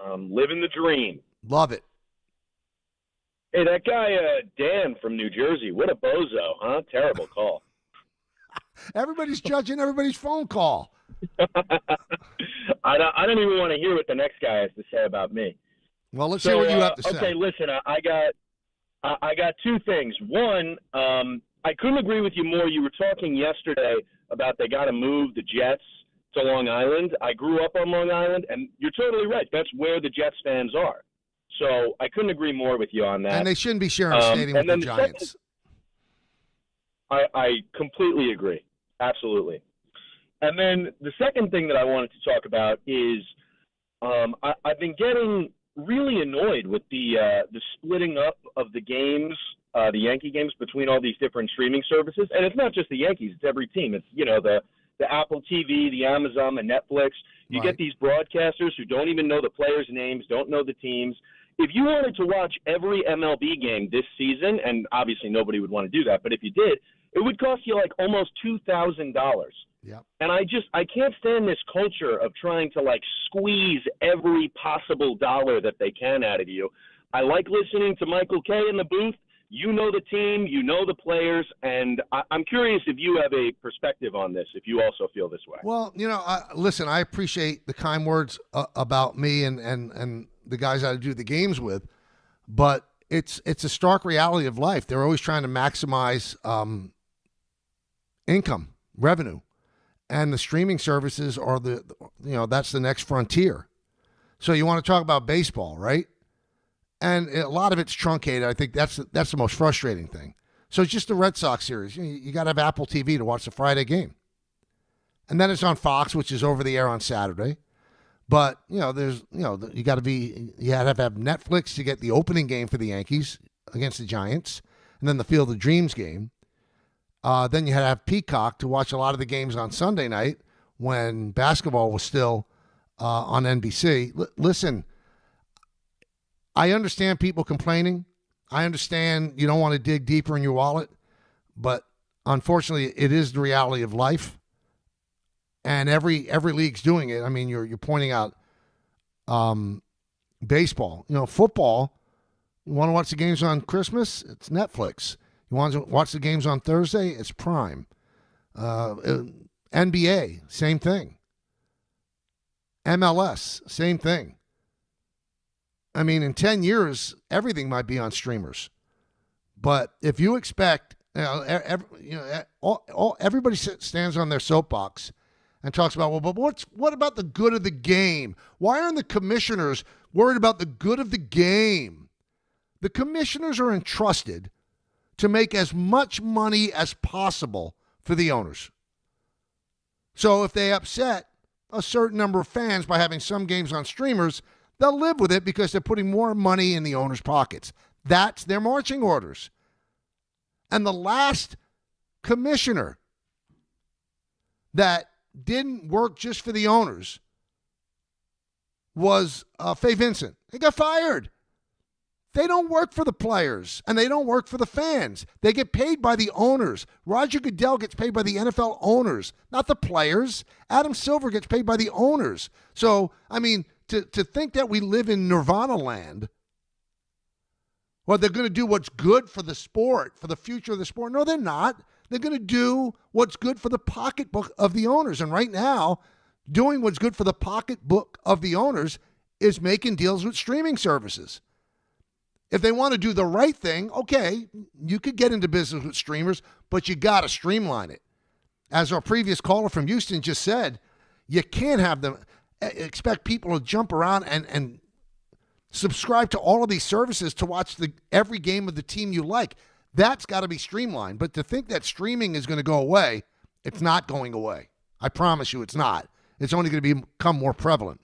Living the dream. Love it. Hey, that guy Dan from New Jersey, what a bozo, huh? Terrible call. Everybody's judging everybody's phone call. I don't even want to hear what the next guy has to say about me. Well, let's hear what you have to say. Okay, listen, I got two things. One, I couldn't agree with you more. You were talking yesterday about they got to move the Jets to Long Island. I grew up on Long Island, and you're totally right. That's where the Jets fans are. So I couldn't agree more with you on that. And they shouldn't be sharing a stadium with the Giants. I completely agree. Absolutely. And then the second thing that I wanted to talk about is I've been getting really annoyed with the splitting up of the games, the Yankee games, between all these different streaming services. And it's not just the Yankees. It's every team. It's, the Apple TV, the Amazon, and Netflix. You get these broadcasters who don't even know the players' names, don't know the teams. If you wanted to watch every MLB game this season, and obviously nobody would want to do that, but if you did, it would cost you like almost $2,000. Yeah. And I can't stand this culture of trying to like squeeze every possible dollar that they can out of you. I like listening to Michael Kay in the booth. You know the team, you know the players, and I'm curious if you have a perspective on this, if you also feel this way. Well, listen, I appreciate the kind words about me and the guys I do the games with, but it's a stark reality of life. They're always trying to maximize income, revenue, and the streaming services are that's the next frontier. So you want to talk about baseball, right? And a lot of it's truncated. I think that's the most frustrating thing. So it's just the Red Sox series. You got to have Apple TV to watch the Friday game. And then it's on Fox, which is over the air on Saturday. But, you got to have Netflix to get the opening game for the Yankees against the Giants, and then the Field of Dreams game. Then you had to have Peacock to watch a lot of the games on Sunday night when basketball was still on NBC. Listen, I understand people complaining. I understand you don't want to dig deeper in your wallet, but unfortunately, it is the reality of life. And every league's doing it. I mean, you're pointing out baseball. Football. You want to watch the games on Christmas? It's Netflix. You want to watch the games on Thursday? It's Prime. NBA, same thing. MLS, same thing. I mean, in 10 years, everything might be on streamers. But if you expect, everybody stands on their soapbox and talks about, well, but what about the good of the game? Why aren't the commissioners worried about the good of the game? The commissioners are entrusted to make as much money as possible for the owners. So if they upset a certain number of fans by having some games on streamers, they'll live with it because they're putting more money in the owners' pockets. That's their marching orders. And the last commissioner that didn't work just for the owners was Fay Vincent. He got fired. They don't work for the players, and they don't work for the fans. They get paid by the owners. Roger Goodell gets paid by the NFL owners, not the players. Adam Silver gets paid by the owners. So, I mean, to think that we live in Nirvana land, well, they're going to do what's good for the sport, for the future of the sport. No, they're not. They're going to do what's good for the pocketbook of the owners. And right now, doing what's good for the pocketbook of the owners is making deals with streaming services. If they want to do the right thing, okay, you could get into business with streamers, but you got to streamline it. As our previous caller from Houston just said, you can't have them expect people to jump around and subscribe to all of these services to watch every game of the team you like. That's got to be streamlined. But to think that streaming is going to go away, it's not going away. I promise you it's not. It's only going to become more prevalent.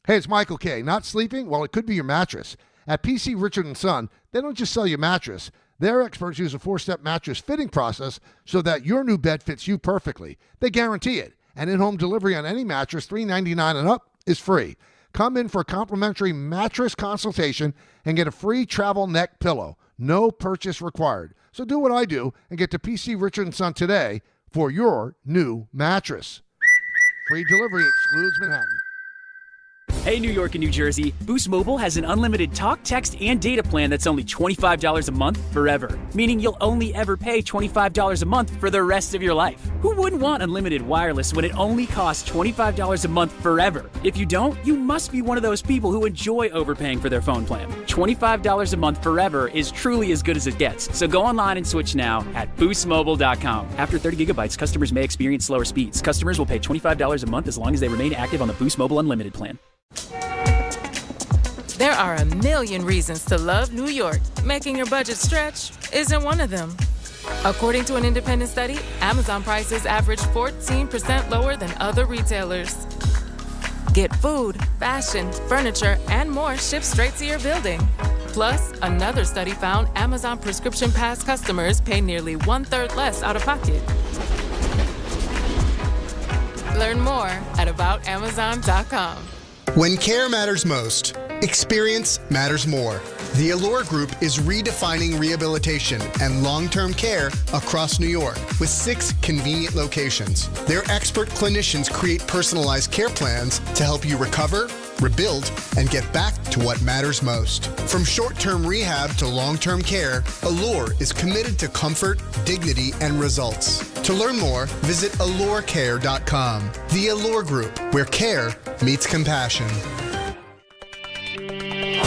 Hey, it's Michael K. Not sleeping? Well, it could be your mattress. At PC Richard & Son, they don't just sell you a mattress. Their experts use a 4-step mattress fitting process so that your new bed fits you perfectly. They guarantee it. And in-home delivery on any mattress, $3.99 and up, is free. Come in for a complimentary mattress consultation and get a free travel neck pillow. No purchase required. So do what I do and get to PC Richard & Son today for your new mattress. Free delivery excludes Manhattan. Hey, New York and New Jersey, Boost Mobile has an unlimited talk, text, and data plan that's only $25 a month forever, meaning you'll only ever pay $25 a month for the rest of your life. Who wouldn't want unlimited wireless when it only costs $25 a month forever? If you don't, you must be one of those people who enjoy overpaying for their phone plan. $25 a month forever is truly as good as it gets, so go online and switch now at boostmobile.com. After 30 gigabytes, customers may experience slower speeds. Customers will pay $25 a month as long as they remain active on the Boost Mobile Unlimited plan. There are a million reasons to love New York. Making your budget stretch isn't one of them. According to an independent study, Amazon prices average 14% lower than other retailers. Get food, fashion, furniture, and more shipped straight to your building. Plus, another study found Amazon Prescription Pass customers pay nearly 1/3 less out of pocket. Learn more at aboutamazon.com. When care matters most, experience matters more. The Allure Group is redefining rehabilitation and long-term care across New York with 6 convenient locations. Their expert clinicians create personalized care plans to help you recover, rebuild, and get back to what matters most. From short-term rehab to long-term care, Allure is committed to comfort, dignity, and results. To learn more, visit allurecare.com. The Allure Group, where care meets compassion.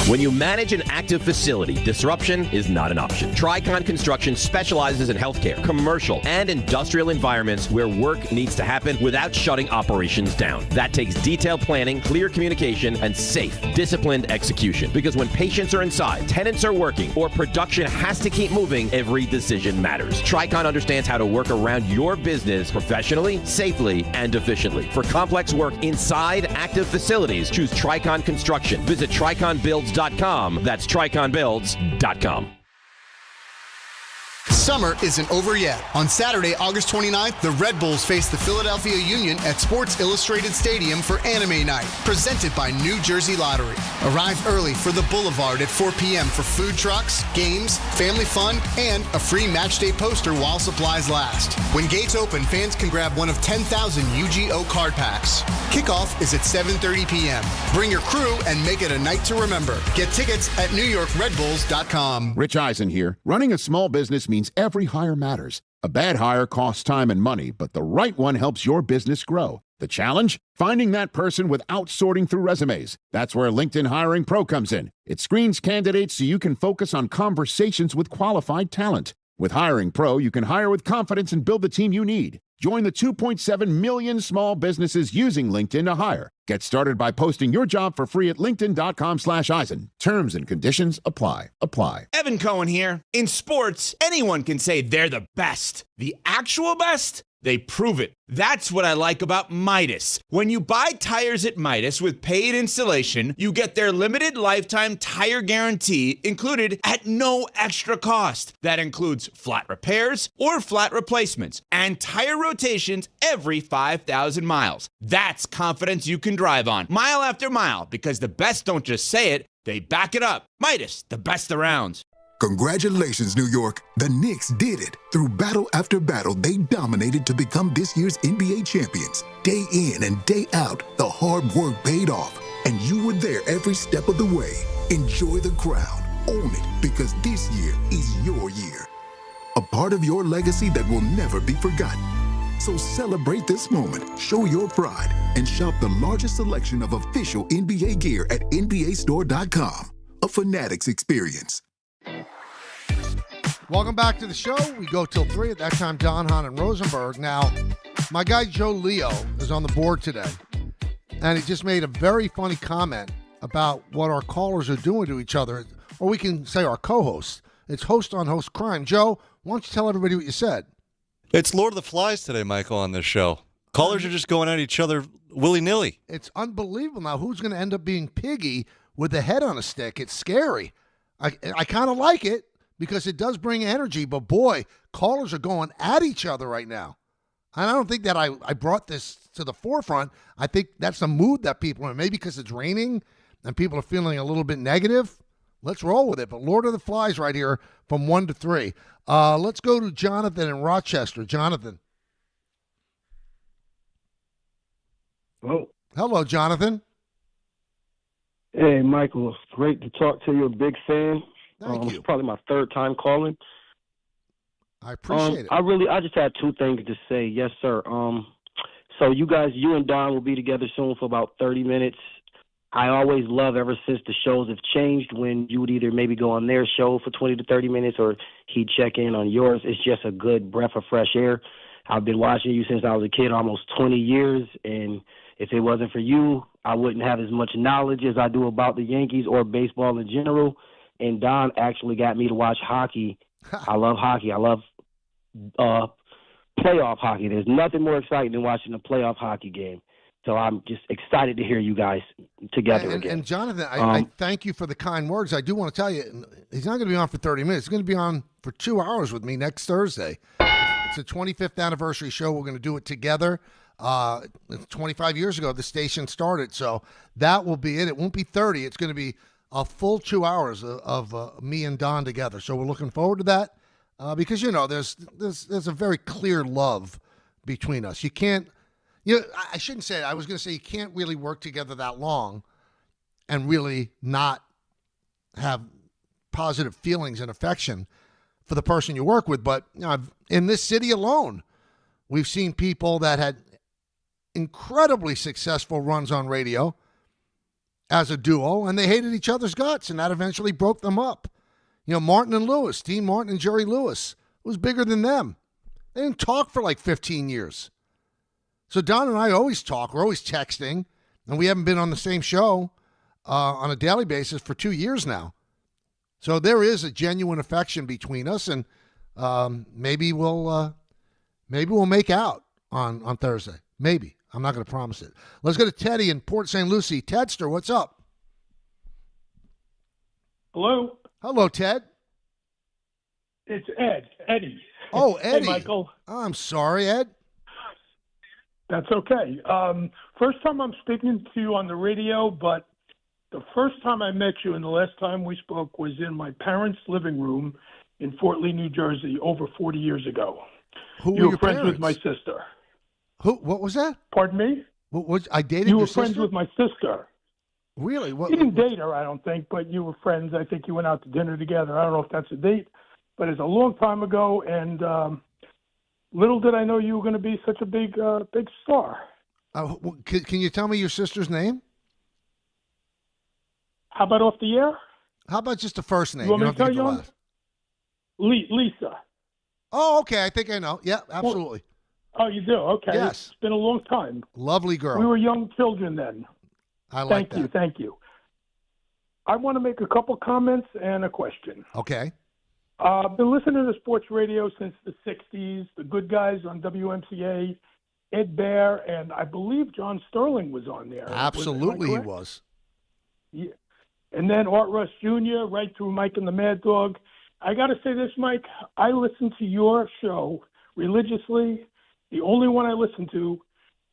When you manage an active facility, disruption is not an option. Tricon Construction specializes in healthcare, commercial, and industrial environments where work needs to happen without shutting operations down. That takes detailed planning, clear communication, and safe, disciplined execution. Because when patients are inside, tenants are working, or production has to keep moving, every decision matters. Tricon understands how to work around your business professionally, safely, and efficiently. For complex work inside active facilities, choose Tricon Construction. Visit triconbuilds.com. That's triconbuilds.com. Summer isn't over yet. On Saturday, August 29th, the Red Bulls face the Philadelphia Union at Sports Illustrated Stadium for Anime Night, presented by New Jersey Lottery. Arrive early for the Boulevard at 4 p.m. for food trucks, games, family fun, and a free match day poster while supplies last. When gates open, fans can grab one of 10,000 UGO card packs. Kickoff is at 7:30 p.m. Bring your crew and make it a night to remember. Get tickets at NewYorkRedBulls.com. Rich Eisen here. Running a small business means every hire matters. A bad hire costs time and money, but the right one helps your business grow. The challenge? Finding that person without sorting through resumes. That's where LinkedIn Hiring Pro comes in. It screens candidates so you can focus on conversations with qualified talent. With Hiring Pro, you can hire with confidence and build the team you need. Join the 2.7 million small businesses using LinkedIn to hire. Get started by posting your job for free at linkedin.com/Eisen. Terms and conditions apply. Evan Cohen here. In sports, anyone can say they're the best. The actual best? They prove it. That's what I like about Midas. When you buy tires at Midas with paid installation, you get their limited lifetime tire guarantee included at no extra cost. That includes flat repairs or flat replacements and tire rotations every 5,000 miles. That's confidence you can drive on, mile after mile, because the best don't just say it, they back it up. Midas, the best around. Congratulations, New York. The Knicks did it. Through battle after battle, they dominated to become this year's NBA champions. Day in and day out, the hard work paid off, and you were there every step of the way. Enjoy the crown. Own it, because this year is your year. A part of your legacy that will never be forgotten. So celebrate this moment, show your pride, and shop the largest selection of official NBA gear at NBAstore.com. A Fanatics experience. Welcome back to the show. We go till 3. At that time, Don, Hahn, and Rosenberg. Now, my guy Joe Leo is on the board today, and he just made a very funny comment about what our callers are doing to each other, or we can say our co-hosts. It's host-on-host crime. Joe, why don't you tell everybody what you said? It's Lord of the Flies today, Michael, on this show. Callers are just going at each other willy-nilly. It's unbelievable. Now, who's going to end up being Piggy with the head on a stick? It's scary. I kind of like it, because it does bring energy, but boy, callers are going at each other right now. And I don't think that I brought this to the forefront. I think that's the mood that people are in. Maybe because it's raining and people are feeling a little bit negative. Let's roll with it. But Lord of the Flies right here from 1 to 3. Let's go to Jonathan in Rochester. Jonathan. Hello, Jonathan. Hey, Michael. It's great to talk to you. A big fan. Thank you. It's probably my third time calling. I appreciate it. I just had two things to say. Yes, sir. So you and Don will be together soon for about 30 minutes. I always love, ever since the shows have changed, when you would either maybe go on their show for 20 to 30 minutes or he'd check in on yours. It's just a good breath of fresh air. I've been watching you since I was a kid, almost 20 years, and if it wasn't for you, I wouldn't have as much knowledge as I do about the Yankees or baseball in general. And Don actually got me to watch hockey. I love hockey. I love playoff hockey. There's nothing more exciting than watching a playoff hockey game. So I'm just excited to hear you guys together again. And Jonathan, I thank you for the kind words. I do want to tell you, he's not going to be on for 30 minutes. He's going to be on for 2 hours with me next Thursday. It's a 25th anniversary show. We're going to do it together. 25 years ago, the station started. So that will be it. It won't be 30. It's going to be a full 2 hours of me and Don together. So we're looking forward to that because, there's a very clear love between us. You can't, I shouldn't say it. I was going to say you can't really work together that long and really not have positive feelings and affection for the person you work with. But in this city alone, we've seen people that had incredibly successful runs on radio as a duo, and they hated each other's guts, and that eventually broke them up. Martin and Lewis, Dean Martin and Jerry Lewis, was bigger than them. They didn't talk for like 15 years. So Don and I always talk. We're always texting, and we haven't been on the same show on a daily basis for 2 years now. So there is a genuine affection between us, and maybe we'll make out on Thursday. Maybe. I'm not going to promise it. Let's go to Teddy in Port St. Lucie. Tedster, what's up? Hello. Hello, Ted. It's Eddie. Oh, Eddie. Hey, Michael. I'm sorry, Ed. That's okay. First time I'm speaking to you on the radio, but the first time I met you and the last time we spoke was in my parents' living room in Fort Lee, New Jersey, over 40 years ago. Who you were were friends parents? with my sister. Who? What was that? Pardon me? I dated You your were friends sister? with my sister. Really? What? You didn't date her, I don't think, but you were friends. I think you went out to dinner together. I don't know if that's a date, but it's a long time ago, and little did I know you were going to be such a big star. Can you tell me your sister's name? How about off the air? How about just the first name? You want me don't to tell have you get on? the last. Lisa. Oh, okay. I think I know. Yeah, absolutely. Oh, you do? Okay. Yes. It's been a long time. Lovely girl. We were young children then. I like that. Thank you. I want to make a couple comments and a question. Okay. I've been listening to sports radio since the 60s, the good guys on WMCA, Ed Bear, and I believe John Sterling was on there. Absolutely he was. Yeah. And then Art Rush Jr., right through Mike and the Mad Dog. I got to say this, Mike. I listen to your show religiously. The only one I listen to.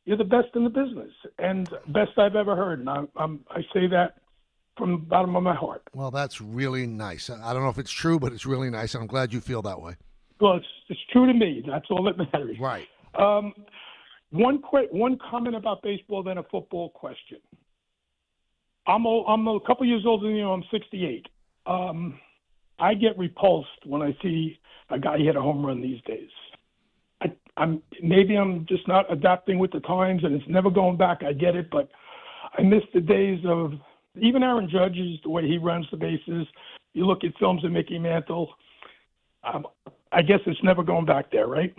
You're the best in the business and best I've ever heard. And I say that from the bottom of my heart. Well, that's really nice. I don't know if it's true, but it's really nice, and I'm glad you feel that way. Well, it's true to me. That's all that matters. Right. One comment about baseball, then a football question. I'm a couple years older than you. I'm 68. I get repulsed when I see a guy hit a home run these days. Maybe I'm just not adapting with the times, and it's never going back. I get it, but I miss the days of even Aaron Judge's, the way he runs the bases. You look at films of Mickey Mantle. I guess it's never going back there, right?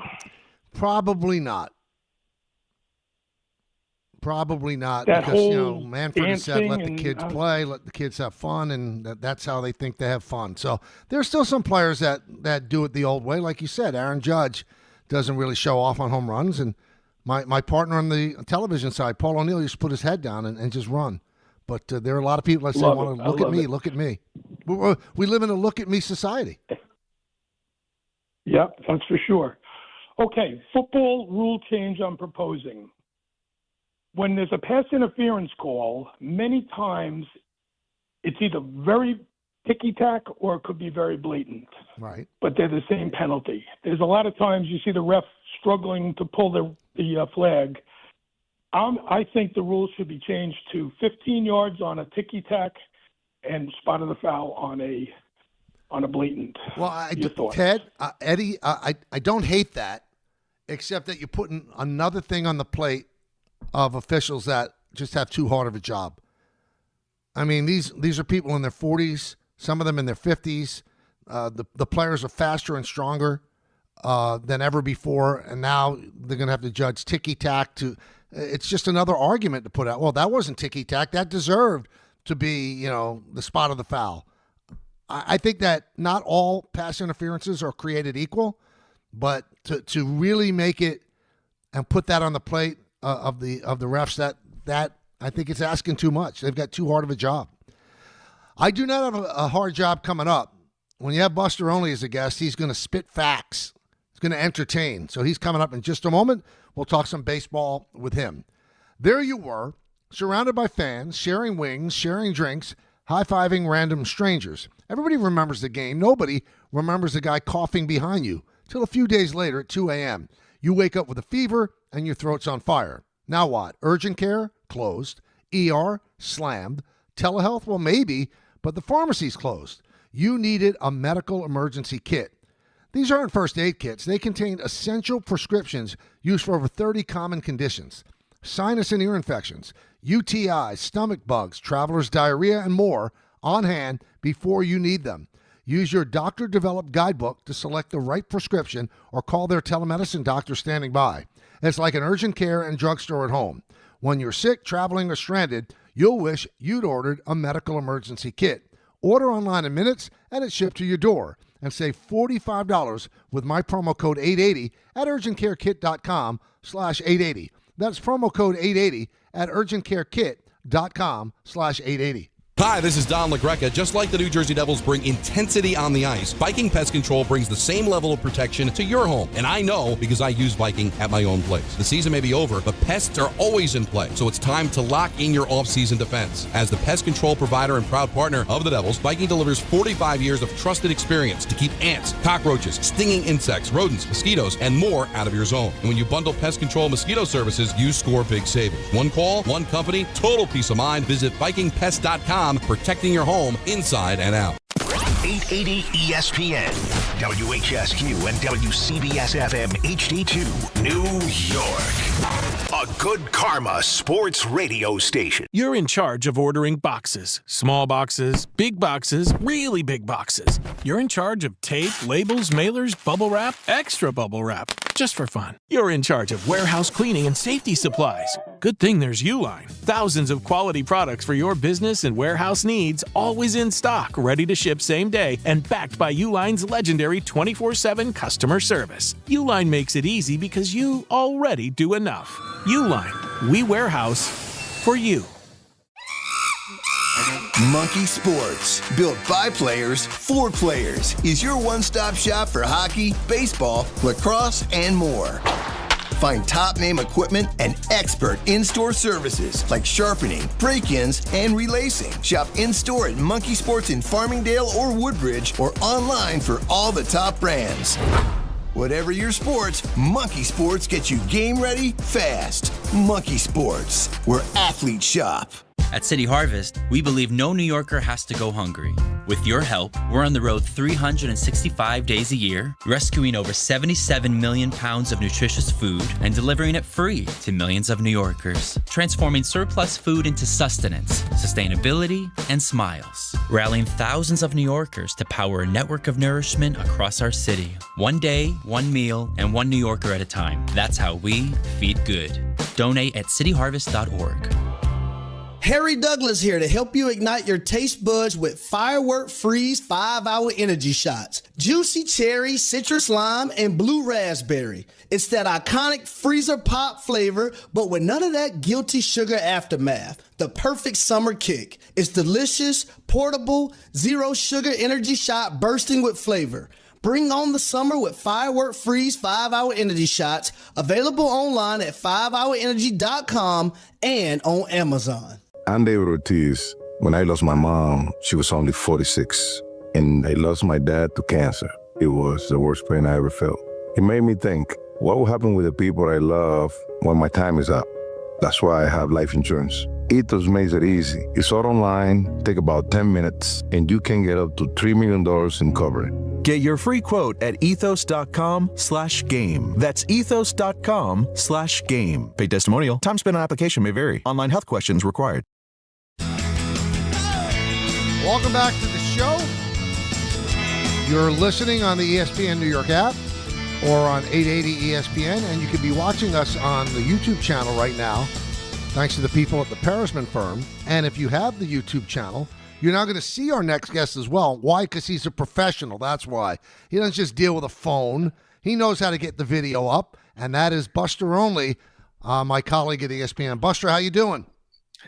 Probably not. Probably not, That because whole Manfred has said, "Let the dancing kids and, play, let the kids have fun," and that's how they think they have fun. So there's still some players that do it the old way, like you said. Aaron Judge doesn't really show off on home runs, and my partner on the television side, Paul O'Neill, used to put his head down and just run. But there are a lot of people that say, "Want to look at me, look at me." We live in a look at me society. Yep, that's for sure. Okay, football rule change I'm proposing. When there's a pass interference call, many times it's either very ticky-tack or it could be very blatant. Right. But they're the same penalty. There's a lot of times you see the ref struggling to pull the flag. I think the rules should be changed to 15 yards on a ticky-tack and spot of the foul on a blatant. Well, Ted, Eddie, I don't hate that, except that you're putting another thing on the plate of officials that just have too hard of a job. I mean, these are people in their 40s, some of them in their 50s. The players are faster and stronger than ever before, and now they're going to have to judge ticky-tack. It's just another argument to put out. Well, that wasn't ticky-tack. That deserved to be, the spot of the foul. I think that not all pass interferences are created equal, but to really make it and put that on the plate of the refs, that I think it's asking too much. They've got too hard of a job. I do not have a hard job coming up. When you have Buster Olney as a guest, he's going to spit facts. He's going to entertain. So he's coming up in just a moment. We'll talk some baseball with him. There you were, surrounded by fans, sharing wings, sharing drinks, high-fiving random strangers. Everybody remembers the game. Nobody remembers the guy coughing behind you till a few days later at 2 a.m. You wake up with a fever and your throat's on fire. Now what? Urgent care? Closed. ER? Slammed. Telehealth? Well, maybe, but the pharmacy's closed. You needed a medical emergency kit. These aren't first aid kits. They contain essential prescriptions used for over 30 common conditions. sinus and ear infections, UTIs, stomach bugs, traveler's diarrhea, and more on hand before you need them. Use your doctor-developed guidebook to select the right prescription or call their telemedicine doctor standing by. It's like an urgent care and drugstore at home. When you're sick, traveling, or stranded, you'll wish you'd ordered a medical emergency kit. Order online in minutes, and it's shipped to your door. And save $45 with my promo code 880 at urgentcarekit.com/880. That's promo code 880 at urgentcarekit.com/880. Hi, this is Don LaGreca. Just like the New Jersey Devils bring intensity on the ice, Viking Pest Control brings the same level of protection to your home. And I know because I use Viking at my own place. The season may be over, but pests are always in play. So it's time to lock in your off-season defense. As the pest control provider and proud partner of the Devils, Viking delivers 45 years of trusted experience to keep ants, cockroaches, stinging insects, rodents, mosquitoes, and more out of your zone. And when you bundle pest control mosquito services, you score big savings. One call, one company, total peace of mind. Visit VikingPest.com. Protecting your home inside and out. 880 ESPN, WHSQ, and WCBS-FM HD2, New York. A good karma sports radio station. You're in charge of ordering boxes. Small boxes, big boxes, really big boxes. You're in charge of tape, labels, mailers, bubble wrap, extra bubble wrap. Just for fun. You're in charge of warehouse cleaning and safety supplies. Good thing there's Uline. Thousands of quality products for your business and warehouse needs, always in stock, ready to ship same day, and backed by Uline's legendary 24/7 customer service. Uline makes it easy because you already do enough. Uline, we warehouse for you. Monkey Sports, built by players for players, is your one-stop shop for hockey, baseball, lacrosse, and more. Find top-name equipment and expert in-store services like sharpening, break-ins, and relacing. Shop in-store at Monkey Sports in Farmingdale or Woodbridge, or online for all the top brands. Whatever your sports, Monkey Sports gets you game ready fast. Monkey Sports, where athletes shop. At City Harvest, we believe no New Yorker has to go hungry. With your help, we're on the road 365 days a year, rescuing over 77 million pounds of nutritious food and delivering it free to millions of New Yorkers, transforming surplus food into sustenance, sustainability, and smiles, rallying thousands of New Yorkers to power a network of nourishment across our city. One day, one meal, and one New Yorker at a time. That's how we feed good. Donate at cityharvest.org. Harry Douglas here to help you ignite your taste buds with Firework Freeze 5-Hour Energy Shots. Juicy cherry, citrus lime, and blue raspberry. It's that iconic freezer pop flavor, but with none of that guilty sugar aftermath. The perfect summer kick. It's delicious, portable, zero sugar energy shot bursting with flavor. Bring on the summer with Firework Freeze 5-Hour Energy Shots, available online at 5hourenergy.com and on Amazon. I'm David Ortiz. When I lost my mom, she was only 46, and I lost my dad to cancer. It was the worst pain I ever felt. It made me think, what will happen with the people I love when my time is up? That's why I have life insurance. Ethos makes it easy. It's all online, take about 10 minutes, and you can get up to $3 million in coverage. Get your free quote at ethos.com/game. That's ethos.com/game. Paid testimonial. Time spent on application may vary. Online health questions required. Welcome back to the show. You're listening on the ESPN New York app or on 880 ESPN, and you can be watching us on the YouTube channel right now, thanks to the people at the Perisman firm. And if you have the YouTube channel, you're now going to see our next guest as well. Why? Because he's a professional. That's why. He doesn't just deal with a phone. He knows how to get the video up, and that is Buster Olney, my colleague at ESPN. Buster, how you doing?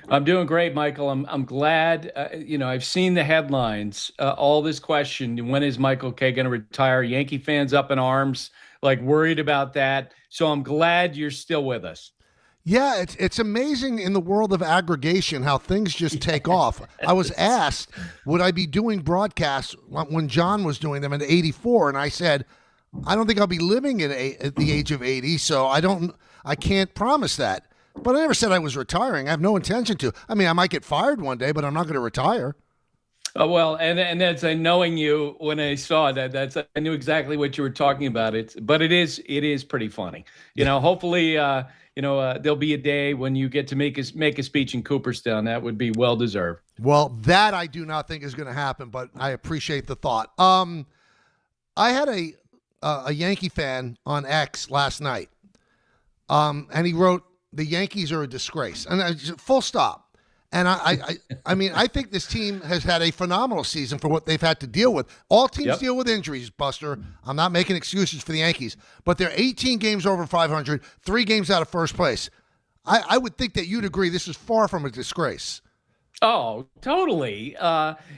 I'm doing great, Michael. I'm glad. I've seen the headlines. All this question: when is Michael Kay going to retire? Yankee fans up in arms, like worried about that. So I'm glad you're still with us. Yeah, it's amazing in the world of aggregation how things just take off. I was asked, would I be doing broadcasts when John was doing them at 84, and I said, I don't think I'll be living at the age of 80, so I can't promise that. But I never said I was retiring. I have no intention to. I mean, I might get fired one day, but I'm not going to retire. Oh, well, and that's knowing you when I saw that. I knew exactly what you were talking about. But it is pretty funny. Hopefully, there'll be a day when you get to make a speech in Cooperstown. That would be well deserved. Well, that I do not think is going to happen, but I appreciate the thought. I had a Yankee fan on X last night, and he wrote, "The Yankees are a disgrace," and full stop. And I mean, I think this team has had a phenomenal season for what they've had to deal with. All teams deal with injuries, Buster. I'm not making excuses for the Yankees, but they're 18 games over 500, 3 games out of first place. I would think that you'd agree this is far from a disgrace. Oh, totally.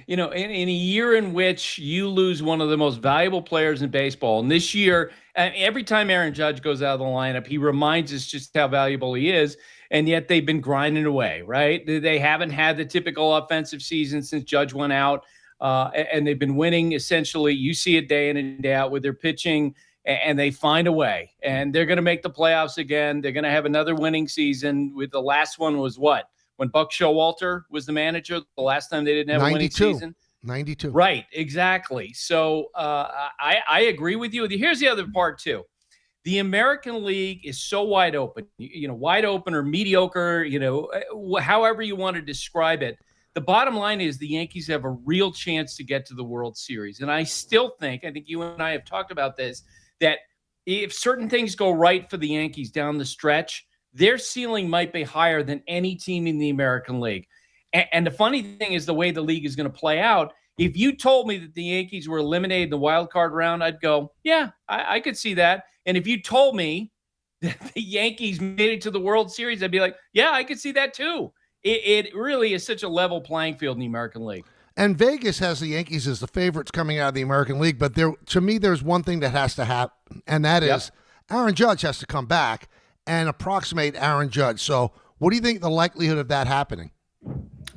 In a year in which you lose one of the most valuable players in baseball, and this year, every time Aaron Judge goes out of the lineup, he reminds us just how valuable he is. And yet they've been grinding away, right? They haven't had the typical offensive season since Judge went out, and they've been winning essentially. You see it day in and day out with their pitching, and they find a way. And they're going to make the playoffs again. They're going to have another winning season. With the last one was what? When Buck Showalter was the manager, the last time they didn't have a winning season? 92. Right, exactly. So I agree with you. Here's the other part, too. The American League is so wide open, wide open or mediocre, however you want to describe it. The bottom line is the Yankees have a real chance to get to the World Series. And I still think you and I have talked about this, that if certain things go right for the Yankees down the stretch, their ceiling might be higher than any team in the American League. And the funny thing is the way the league is going to play out. If you told me that the Yankees were eliminated in the wild card round, I'd go, yeah, I could see that. And if you told me that the Yankees made it to the World Series, I'd be like, yeah, I could see that too. It really is such a level playing field in the American League. And Vegas has the Yankees as the favorites coming out of the American League. But to me, there's one thing that has to happen, and that is Aaron Judge has to come back and approximate Aaron Judge. So what do you think the likelihood of that happening?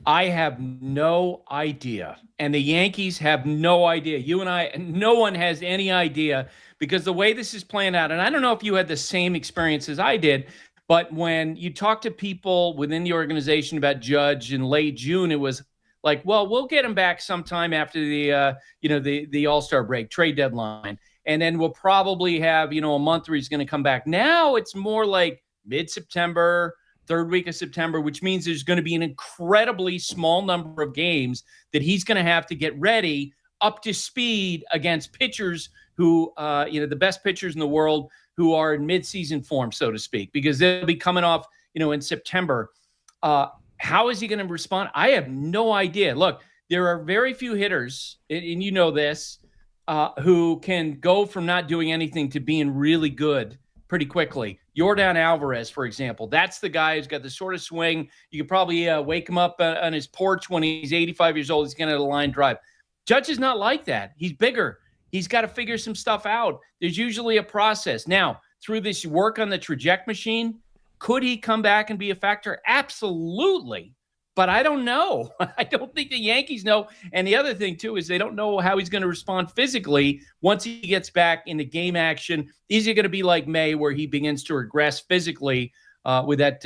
I have no idea. And the Yankees have no idea. You and I, no one has any idea, because the way this is playing out, and I don't know if you had the same experience as I did, but when you talk to people within the organization about Judge in late June, it was like, well, we'll get him back sometime after the All-Star break, trade deadline. And then we'll probably have, a month where he's going to come back. Now it's more like mid-September, third week of September, which means there's going to be an incredibly small number of games that he's going to have to get ready up to speed against pitchers who, the best pitchers in the world who are in midseason form, so to speak, because they'll be coming off, in September. How is he going to respond? I have no idea. Look, there are very few hitters, and you know this, who can go from not doing anything to being really good pretty quickly. Yordan Alvarez, for example, that's the guy who's got the sort of swing. You could probably wake him up on his porch when he's 85 years old. He's going to hit a line drive. Judge is not like that. He's bigger. He's got to figure some stuff out. There's usually a process. Now, through this work on the trajectory machine, could he come back and be a factor? Absolutely. But I don't know. I don't think the Yankees know. And the other thing, too, is they don't know how he's going to respond physically once he gets back into game action. Is he going to be like May, where he begins to regress physically with that,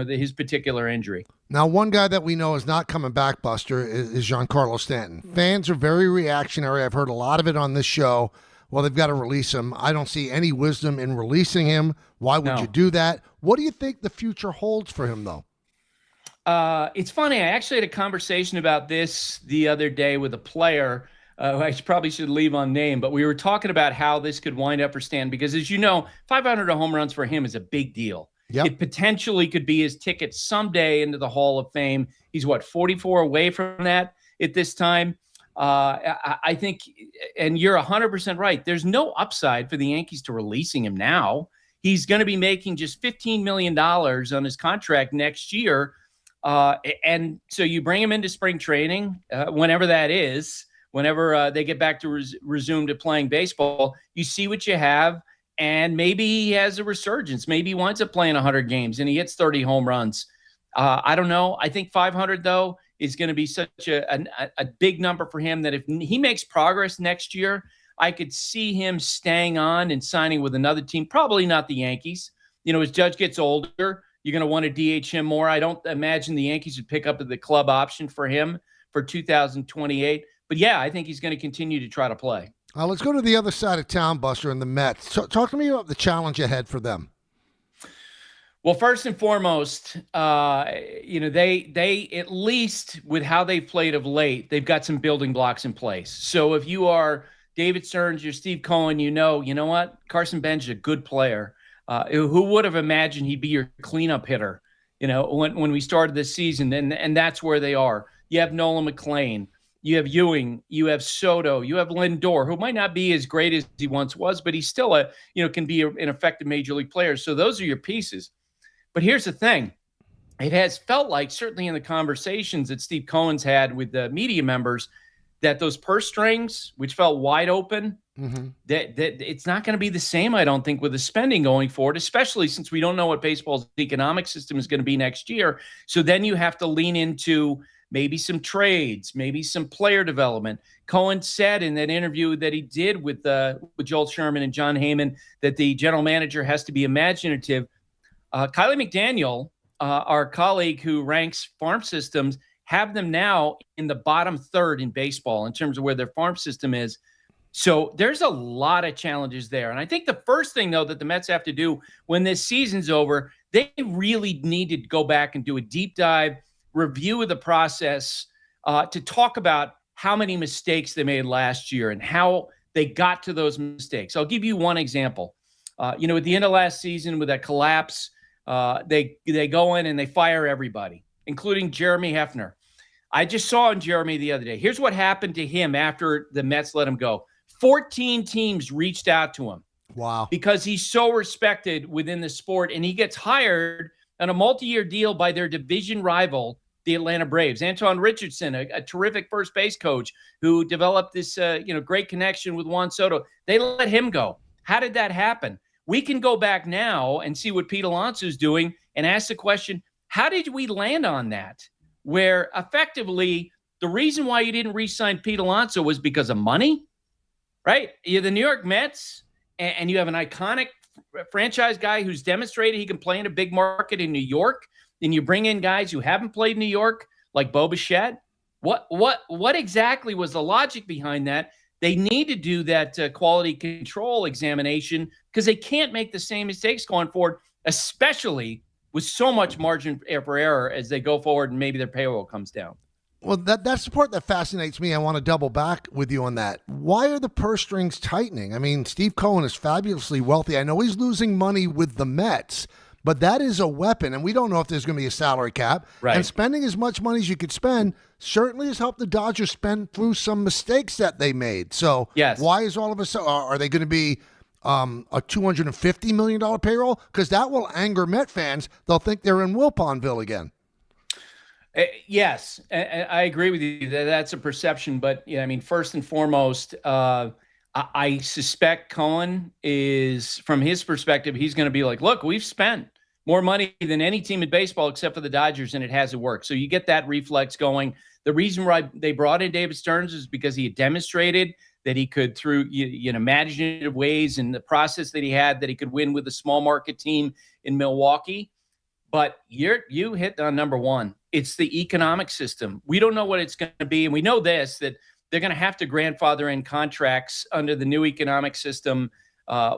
his particular injury? Now, one guy that we know is not coming back, Buster, is Giancarlo Stanton. Fans are very reactionary. I've heard a lot of it on this show. Well, they've got to release him. I don't see any wisdom in releasing him. Why would you do that? What do you think the future holds for him, though? It's funny. I actually had a conversation about this the other day with a player who I probably should leave unnamed, but we were talking about how this could wind up for Stan, because as you know, 500 home runs for him is a big deal. Yep. It potentially could be his ticket someday into the Hall of Fame. He's 44 away from that at this time. I think, and you're 100% right. There's no upside for the Yankees to releasing him now. He's going to be making just $15 million on his contract next year. And so you bring him into spring training, whenever that is, whenever they get back to resume to playing baseball, you see what you have, and maybe he has a resurgence. Maybe he winds up playing 100 games and he hits 30 home runs. I don't know. I think 500, though, is going to be such a big number for him that if he makes progress next year, I could see him staying on and signing with another team, probably not the Yankees. As Judge gets older, you're going to want to DH him more. I don't imagine the Yankees would pick up the club option for him for 2028. But yeah, I think he's going to continue to try to play. Let's go to the other side of town, Buster, and the Mets. Talk to me about the challenge ahead for them. Well, first and foremost, they at least with how they played of late, they've got some building blocks in place. So if you are David Stearns, you're Steve Cohen, you know what? Carson Bench is a good player. Who would have imagined he'd be your cleanup hitter, when we started this season? And that's where they are. You have Nolan McLean. You have Ewing, you have Soto, you have Lindor, who might not be as great as he once was, but he's still can be an effective major league player. So those are your pieces. But here's the thing. It has felt like, certainly in the conversations that Steve Cohen's had with the media members, that those purse strings, which felt wide open, that it's not going to be the same, I don't think, with the spending going forward, especially since we don't know what baseball's economic system is going to be next year. So then you have to lean into maybe some trades, maybe some player development. Cohen said in that interview that he did with Joel Sherman and John Heyman that the general manager has to be imaginative. Kylie McDaniel, our colleague who ranks farm systems, have them now in the bottom third in baseball in terms of where their farm system is. So there's a lot of challenges there. And I think the first thing, though, that the Mets have to do when this season's over, they really need to go back and do a deep dive review of the process to talk about how many mistakes they made last year and how they got to those mistakes. I'll give you one example. At the end of last season with that collapse, they go in and they fire everybody, including Jeremy Hefner. I just saw on Jeremy the other day. Here's what happened to him after the Mets let him go. 14 teams reached out to him. Wow. Because he's so respected within the sport, and he gets hired on a multi-year deal by their division rival, the Atlanta Braves. Anton Richardson, a terrific first base coach who developed this great connection with Juan Soto. They let him go. How did that happen? We can go back now and see what Pete Alonso's doing and ask the question, how did we land on that? Where effectively the reason why you didn't re-sign Pete Alonso was because of money, right? You're the New York Mets and you have an iconic franchise guy who's demonstrated he can play in a big market in New York. Then you bring in guys who haven't played in New York, like Bo Bichette. What exactly was the logic behind that? They need to do that quality control examination because they can't make the same mistakes going forward, especially with so much margin for error as they go forward and maybe their payroll comes down. Well, that's the part that fascinates me. I want to double back with you on that. Why are the purse strings tightening? I mean, Steve Cohen is fabulously wealthy. I know he's losing money with the Mets, but that is a weapon, and we don't know if there's going to be a salary cap. Right. And spending as much money as you could spend certainly has helped the Dodgers spend through some mistakes that they made. So yes. Why is all of a sudden, are they going to be a $250 million payroll? Because that will anger Met fans. They'll think they're in Wilponville again. Yes, I agree with you. That's a perception. But, first and foremost, I suspect Cohen is, from his perspective, he's going to be like, look, we've spent more money than any team in baseball except for the Dodgers, and it hasn't worked. So you get that reflex going. The reason why they brought in David Stearns is because he had demonstrated that he could, through imaginative ways and the process that he had, that he could win with a small market team in Milwaukee. But you hit on number one. It's the economic system. We don't know what it's going to be, and we know this, that they're going to have to grandfather in contracts under the new economic system,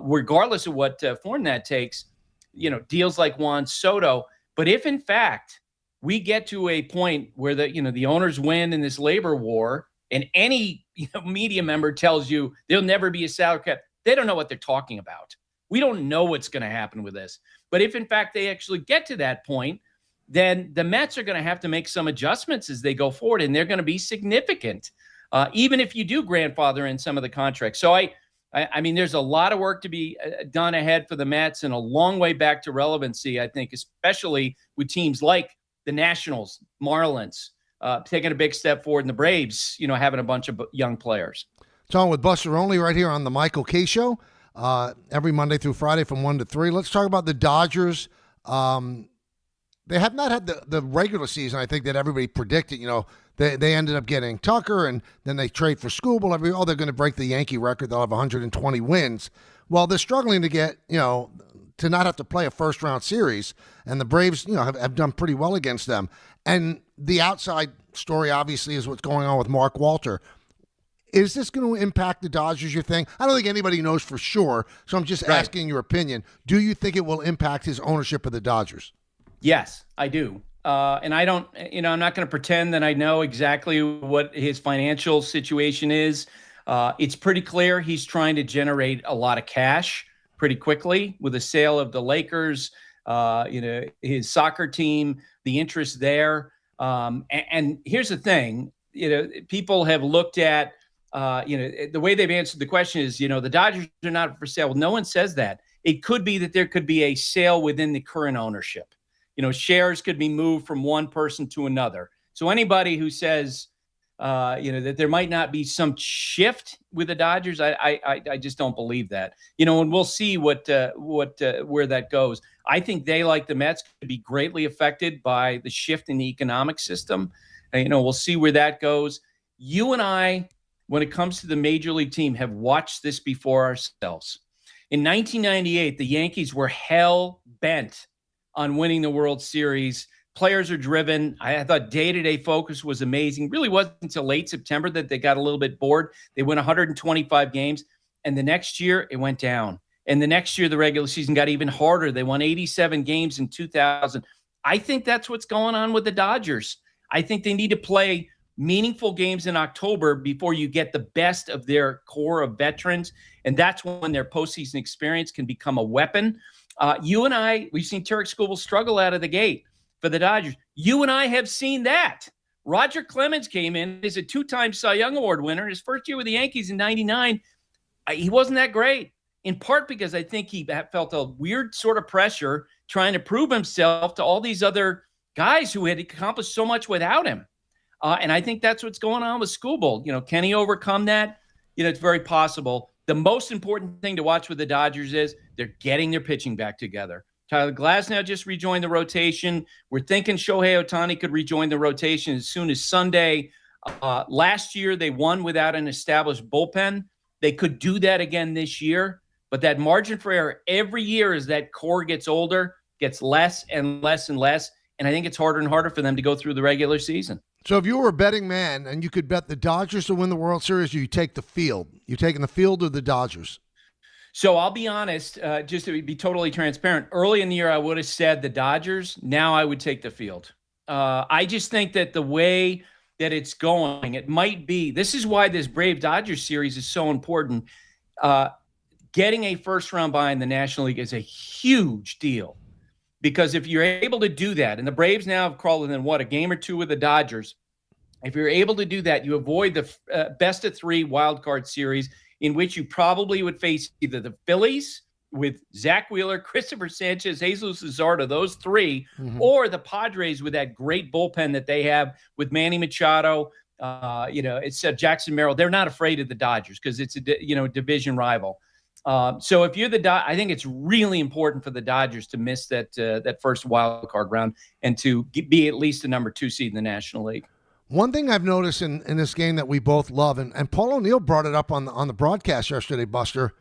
regardless of what form that takes. Deals like Juan Soto. But if in fact we get to a point where the owners win in this labor war, and any media member tells you there'll never be a salary cap, they don't know what they're talking about. We don't know what's going to happen with this. But if in fact they actually get to that point, then the Mets are going to have to make some adjustments as they go forward, and they're going to be significant, even if you do grandfather in some of the contracts. So I mean, there's a lot of work to be done ahead for the Mets and a long way back to relevancy, I think, especially with teams like the Nationals, Marlins, taking a big step forward, and the Braves, having a bunch of young players. Talking with Buster Olney right here on the Michael K. Show, every Monday through Friday from 1 to 3. Let's talk about the Dodgers. They have not had the regular season, I think, that everybody predicted. They ended up getting Tucker, and then they trade for Skubal. They're going to break the Yankee record. They'll have 120 wins. Well, they're struggling to get, to not have to play a first-round series, and the Braves, have done pretty well against them. And the outside story, obviously, is what's going on with Mark Walter. Is this going to impact the Dodgers, you think? I don't think anybody knows for sure, so I'm just asking your opinion. Do you think it will impact his ownership of the Dodgers? Yes, I do. And I don't, I'm not going to pretend that I know exactly what his financial situation is. It's pretty clear he's trying to generate a lot of cash pretty quickly with the sale of the Lakers, his soccer team, the interest there. And here's the thing, people have looked at, the way they've answered the question is, the Dodgers are not for sale. Well, no one says that. It could be that there could be a sale within the current ownership. Shares could be moved from one person to another. So anybody who says, that there might not be some shift with the Dodgers, I just don't believe that. And we'll see where that goes. I think they, like the Mets, could be greatly affected by the shift in the economic system. We'll see where that goes. You and I, when it comes to the major league team, have watched this before ourselves. In 1998, the Yankees were hell-bent on winning the World Series. Players are driven. I thought day-to-day focus was amazing. Really wasn't until late September that they got a little bit bored. They won 125 games, and the next year it went down. And the next year the regular season got even harder. They won 87 games in 2000. I think that's what's going on with the Dodgers. I think they need to play meaningful games in October before you get the best of their core of veterans, and that's when their postseason experience can become a weapon. You and I, we've seen Tarek Skubal struggle out of the gate for the Dodgers. You and I have seen that. Roger Clemens came in as a two-time Cy Young Award winner. His first year with the Yankees in 99, he wasn't that great, in part because I think he felt a weird sort of pressure trying to prove himself to all these other guys who had accomplished so much without him. And I think that's what's going on with Skubal. Can he overcome that? It's very possible. The most important thing to watch with the Dodgers is they're getting their pitching back together. Tyler Glasnow just rejoined the rotation. We're thinking Shohei Ohtani could rejoin the rotation as soon as Sunday. Last year, they won without an established bullpen. They could do that again this year. But that margin for error every year as that core gets older, gets less and less and less. And I think it's harder and harder for them to go through the regular season. So if you were a betting man and you could bet the Dodgers to win the World Series, you take the field. You taking the field or the Dodgers? So I'll be honest, just to be totally transparent. Early in the year, I would have said the Dodgers. Now I would take the field. I just think that the way that it's going, it might be. This is why this Brave-Dodgers series is so important. Getting a first-round bye in the National League is a huge deal. Because if you're able to do that, and the Braves now have crawled within, a game or two with the Dodgers. If you're able to do that, you avoid the best of three wild card series in which you probably would face either the Phillies with Zach Wheeler, Christopher Sanchez, Jesus Luzardo, those three, or the Padres with that great bullpen that they have with Manny Machado. It's Jackson Merrill. They're not afraid of the Dodgers because it's a division rival. So if you're I think it's really important for the Dodgers to miss that first wild card round and to be at least the number 2 seed in the National League. One thing I've noticed in this game that we both love, and Paul O'Neill brought it up on the broadcast yesterday, Buster,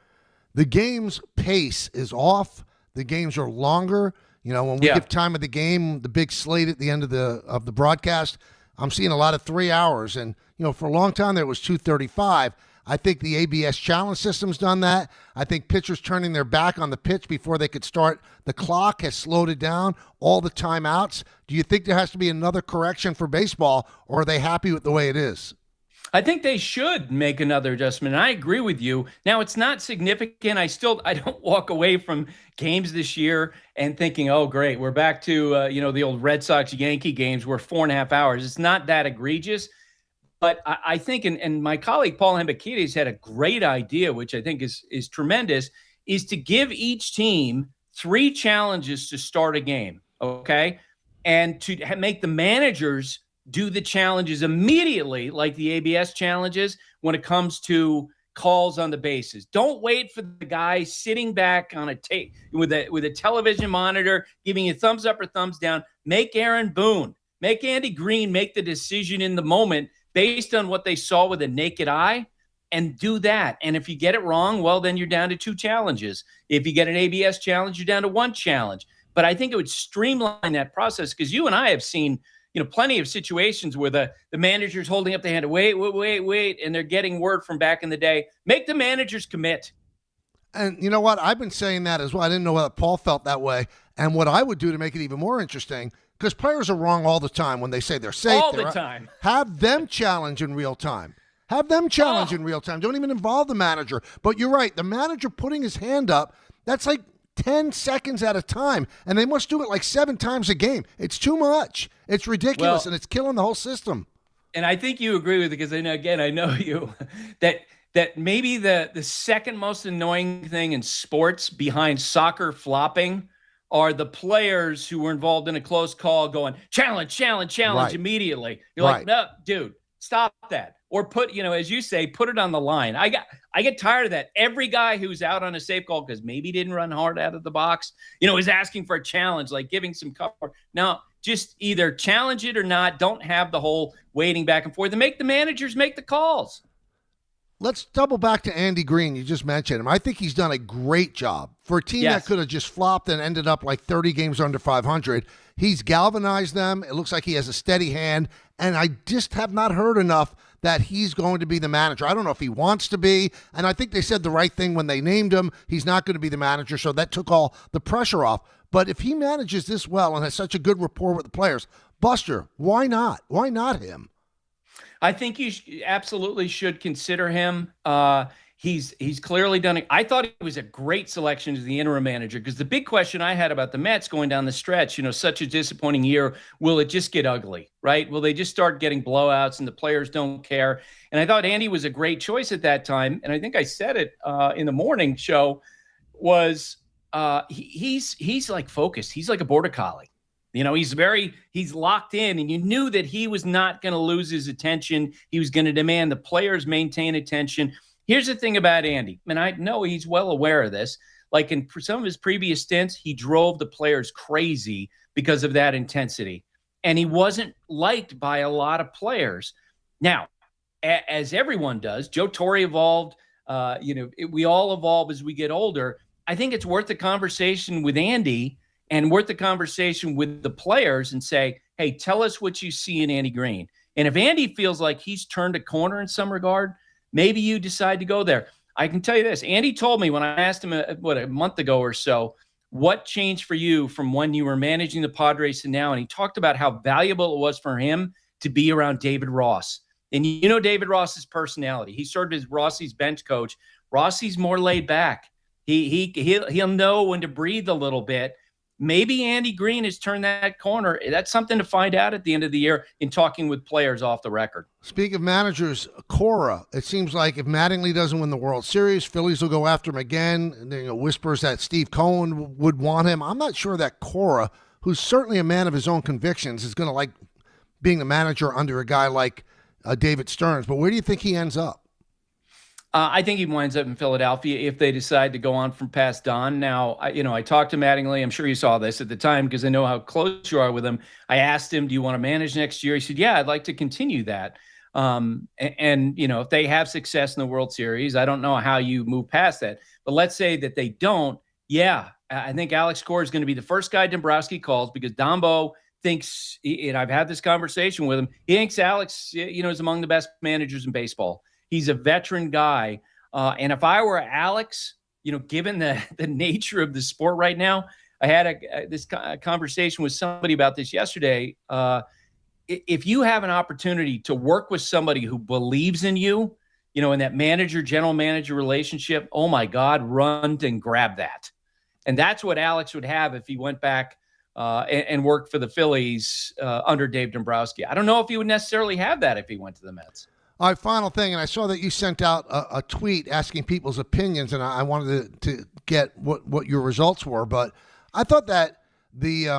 the game's pace is off. The games are longer. When we give time of the game, the big slate at the end of the broadcast, I'm seeing a lot of 3 hours. And, for a long time there was 2:35. I think the ABS challenge system's done that. I think pitchers turning their back on the pitch before they could start the clock has slowed it down. All the timeouts. Do you think there has to be another correction for baseball, or are they happy with the way it is? I think they should make another adjustment. And I agree with you. Now, it's not significant. I don't walk away from games this year and thinking, oh, great, we're back to, the old Red Sox-Yankee games where 4.5 hours. It's not that egregious. But I think, and my colleague Paul Hembekides had a great idea, which I think is tremendous, is to give each team 3 challenges to start a game, okay? And to make the managers do the challenges immediately, like the ABS challenges, when it comes to calls on the bases. Don't wait for the guy sitting back on a tape with a television monitor giving you thumbs up or thumbs down. Make Aaron Boone, make Andy Green make the decision in the moment based on what they saw with a naked eye. and do that. And if you get it wrong, well, then you're down to 2 challenges. If you get an ABS challenge, you're down to 1 challenge. But I think it would streamline that process, because you and I have seen, plenty of situations where the manager's holding up the hand, wait, and they're getting word from back in the day. Make the managers commit. And you know what? I've been saying that as well. I didn't know that Paul felt that way. And what I would do to make it even more interesting, because players are wrong all the time when they say they're safe. All the time. Have them challenge in real time. In real time. Don't even involve the manager. But you're right. The manager putting his hand up, that's like 10 seconds at a time. And they must do it like 7 times a game. It's too much. It's ridiculous, and it's killing the whole system. And I think you agree with it, because I know you, that maybe the second most annoying thing in sports behind soccer flopping are the players who were involved in a close call going, challenge right. Immediately. You're right. like, no, dude, stop that. Or put, as you say, put it on the line. I get tired of that. Every guy who's out on a safe call because maybe didn't run hard out of the box, is asking for a challenge, like giving some cover. Now, just either challenge it or not. Don't have the whole waiting back and forth, and make the managers make the calls. Let's double back to Andy Green. You just mentioned him. I think he's done a great job. For a team that could have just flopped and ended up like 30 games under 500, he's galvanized them. It looks like he has a steady hand, and I just have not heard enough that he's going to be the manager. I don't know if he wants to be, and I think they said the right thing when they named him. He's not going to be the manager, so that took all the pressure off. But if he manages this well and has such a good rapport with the players, Buster, why not? Why not him? I think you absolutely should consider him. He's clearly done it. I thought he was a great selection as the interim manager, because the big question I had about the Mets going down the stretch, such a disappointing year, will it just get ugly, right? Will they just start getting blowouts and the players don't care? And I thought Andy was a great choice at that time. And I think I said it in the morning show, was he's like focused. He's like a border collie. He's locked in, and you knew that he was not going to lose his attention. He was going to demand the players maintain attention. Here's the thing about Andy, and I know he's well aware of this. Like in some of his previous stints, he drove the players crazy because of that intensity, and he wasn't liked by a lot of players. Now, as everyone does, Joe Torre evolved. We all evolve as we get older. I think it's worth the conversation with Andy and worth the conversation with the players and say, hey, tell us what you see in Andy Green. And if Andy feels like he's turned a corner in some regard, maybe you decide to go there. I can tell you this. Andy told me when I asked him, a month ago or so, what changed for you from when you were managing the Padres to now? And he talked about how valuable it was for him to be around David Ross. And David Ross's personality. He served as Rossi's bench coach. Rossi's more laid back. He'll know when to breathe a little bit. Maybe Andy Green has turned that corner. That's something to find out at the end of the year in talking with players off the record. Speaking of managers, Cora, it seems like if Mattingly doesn't win the World Series, Phillies will go after him again. And then, whispers that Steve Cohen would want him. I'm not sure that Cora, who's certainly a man of his own convictions, is going to like being the manager under a guy like David Stearns. But where do you think he ends up? I think he winds up in Philadelphia if they decide to go on from past Don. Now, I talked to Mattingly. I'm sure you saw this at the time because I know how close you are with him. I asked him, do you want to manage next year? He said, yeah, I'd like to continue that. If they have success in the World Series, I don't know how you move past that. But let's say that they don't. Yeah, I think Alex Cora is going to be the first guy Dombrowski calls because Dombo thinks, and I've had this conversation with him, he thinks Alex, is among the best managers in baseball. He's a veteran guy. And if I were Alex, given the nature of the sport right now, I had this conversation with somebody about this yesterday. If you have an opportunity to work with somebody who believes in you, in that general manager relationship, oh my God, run and grab that. And that's what Alex would have if he went back and worked for the Phillies under Dave Dombrowski. I don't know if he would necessarily have that if he went to the Mets. All right, final thing, and I saw that you sent out a tweet asking people's opinions, and I wanted to get what your results were, but I thought that the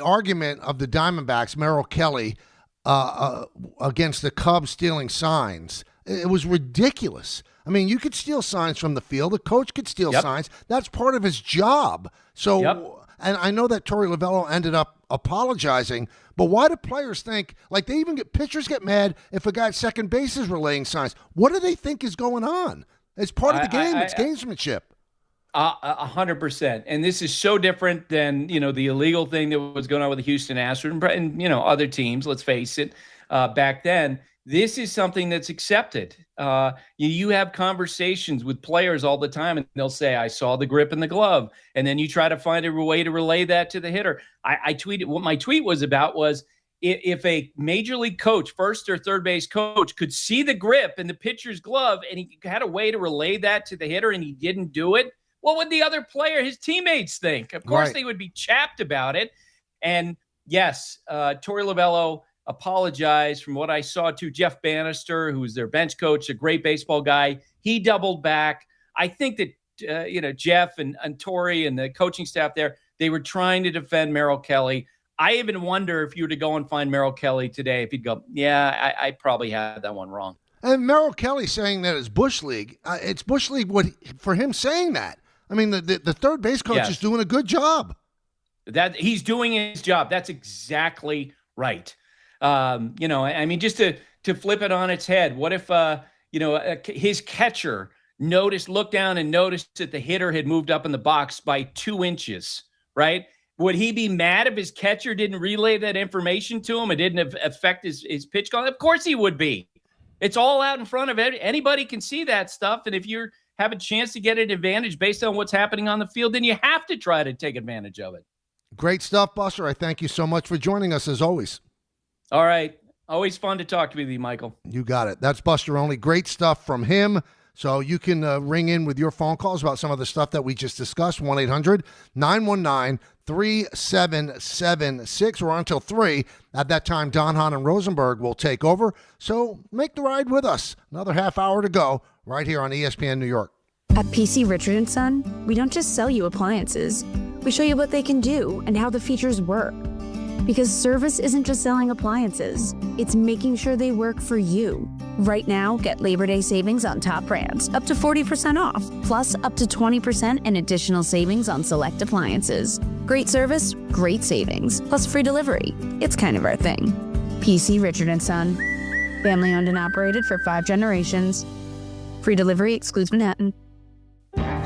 argument of the Diamondbacks, Merrill Kelly, against the Cubs stealing signs, it was ridiculous. I mean, you could steal signs from the field. The coach could steal signs. That's part of his job. So, And I know that Torey Lovullo ended up apologizing, but why do players think, like pitchers get mad if a guy at second base is relaying signs? What do they think is going on? It's part of the game. It's gamesmanship. 100%. And this is so different than, the illegal thing that was going on with the Houston Astros and other teams, let's face it, back then. This is something that's accepted. You have conversations with players all the time, and they'll say, I saw the grip in the glove. And then you try to find a way to relay that to the hitter. I tweeted, what my tweet was about was, if a major league coach, first or third base coach, could see the grip in the pitcher's glove and he had a way to relay that to the hitter and he didn't do it, what would the other player, his teammates, think? Of course, They would be chapped about it. And yes, Torey Lovullo apologized. From what I saw to Jeff Bannister, who was their bench coach, a great baseball guy, he doubled back. I think that, Jeff and Torey and the coaching staff there, they were trying to defend Merrill Kelly. I even wonder if you were to go and find Merrill Kelly today, if he'd go, yeah, I probably had that one wrong. And Merrill Kelly saying that it's Bush League. It's Bush League for him saying that. I mean, the third base coach is doing a good job. That he's doing his job. That's exactly right. Just to flip it on its head, what if, his catcher looked down and noticed that the hitter had moved up in the box by 2 inches, right? Would he be mad if his catcher didn't relay that information to him? It didn't affect his pitch call? Of course he would be. It's all out in front of anybody can see that stuff. And if you have a chance to get an advantage based on what's happening on the field, then you have to try to take advantage of it. Great stuff, Buster. I thank you so much for joining us as always. All right. Always fun to talk with you, Michael. You got it. That's Buster Olney. Great stuff from him. So you can ring in with your phone calls about some of the stuff that we just discussed. 1-800-919-3776. We're on until 3. At that time, Don, Hahn, and Rosenberg will take over. So make the ride with us. Another half hour to go right here on ESPN New York. At PC Richard & Son, we don't just sell you appliances. We show you what they can do and how the features work. Because service isn't just selling appliances, it's making sure they work for you. Right now, get Labor Day savings on top brands, up to 40% off, plus up to 20% in additional savings on select appliances. Great service, great savings, plus free delivery. It's kind of our thing. PC Richard & Son. Family owned and operated for 5 generations. Free delivery excludes Manhattan.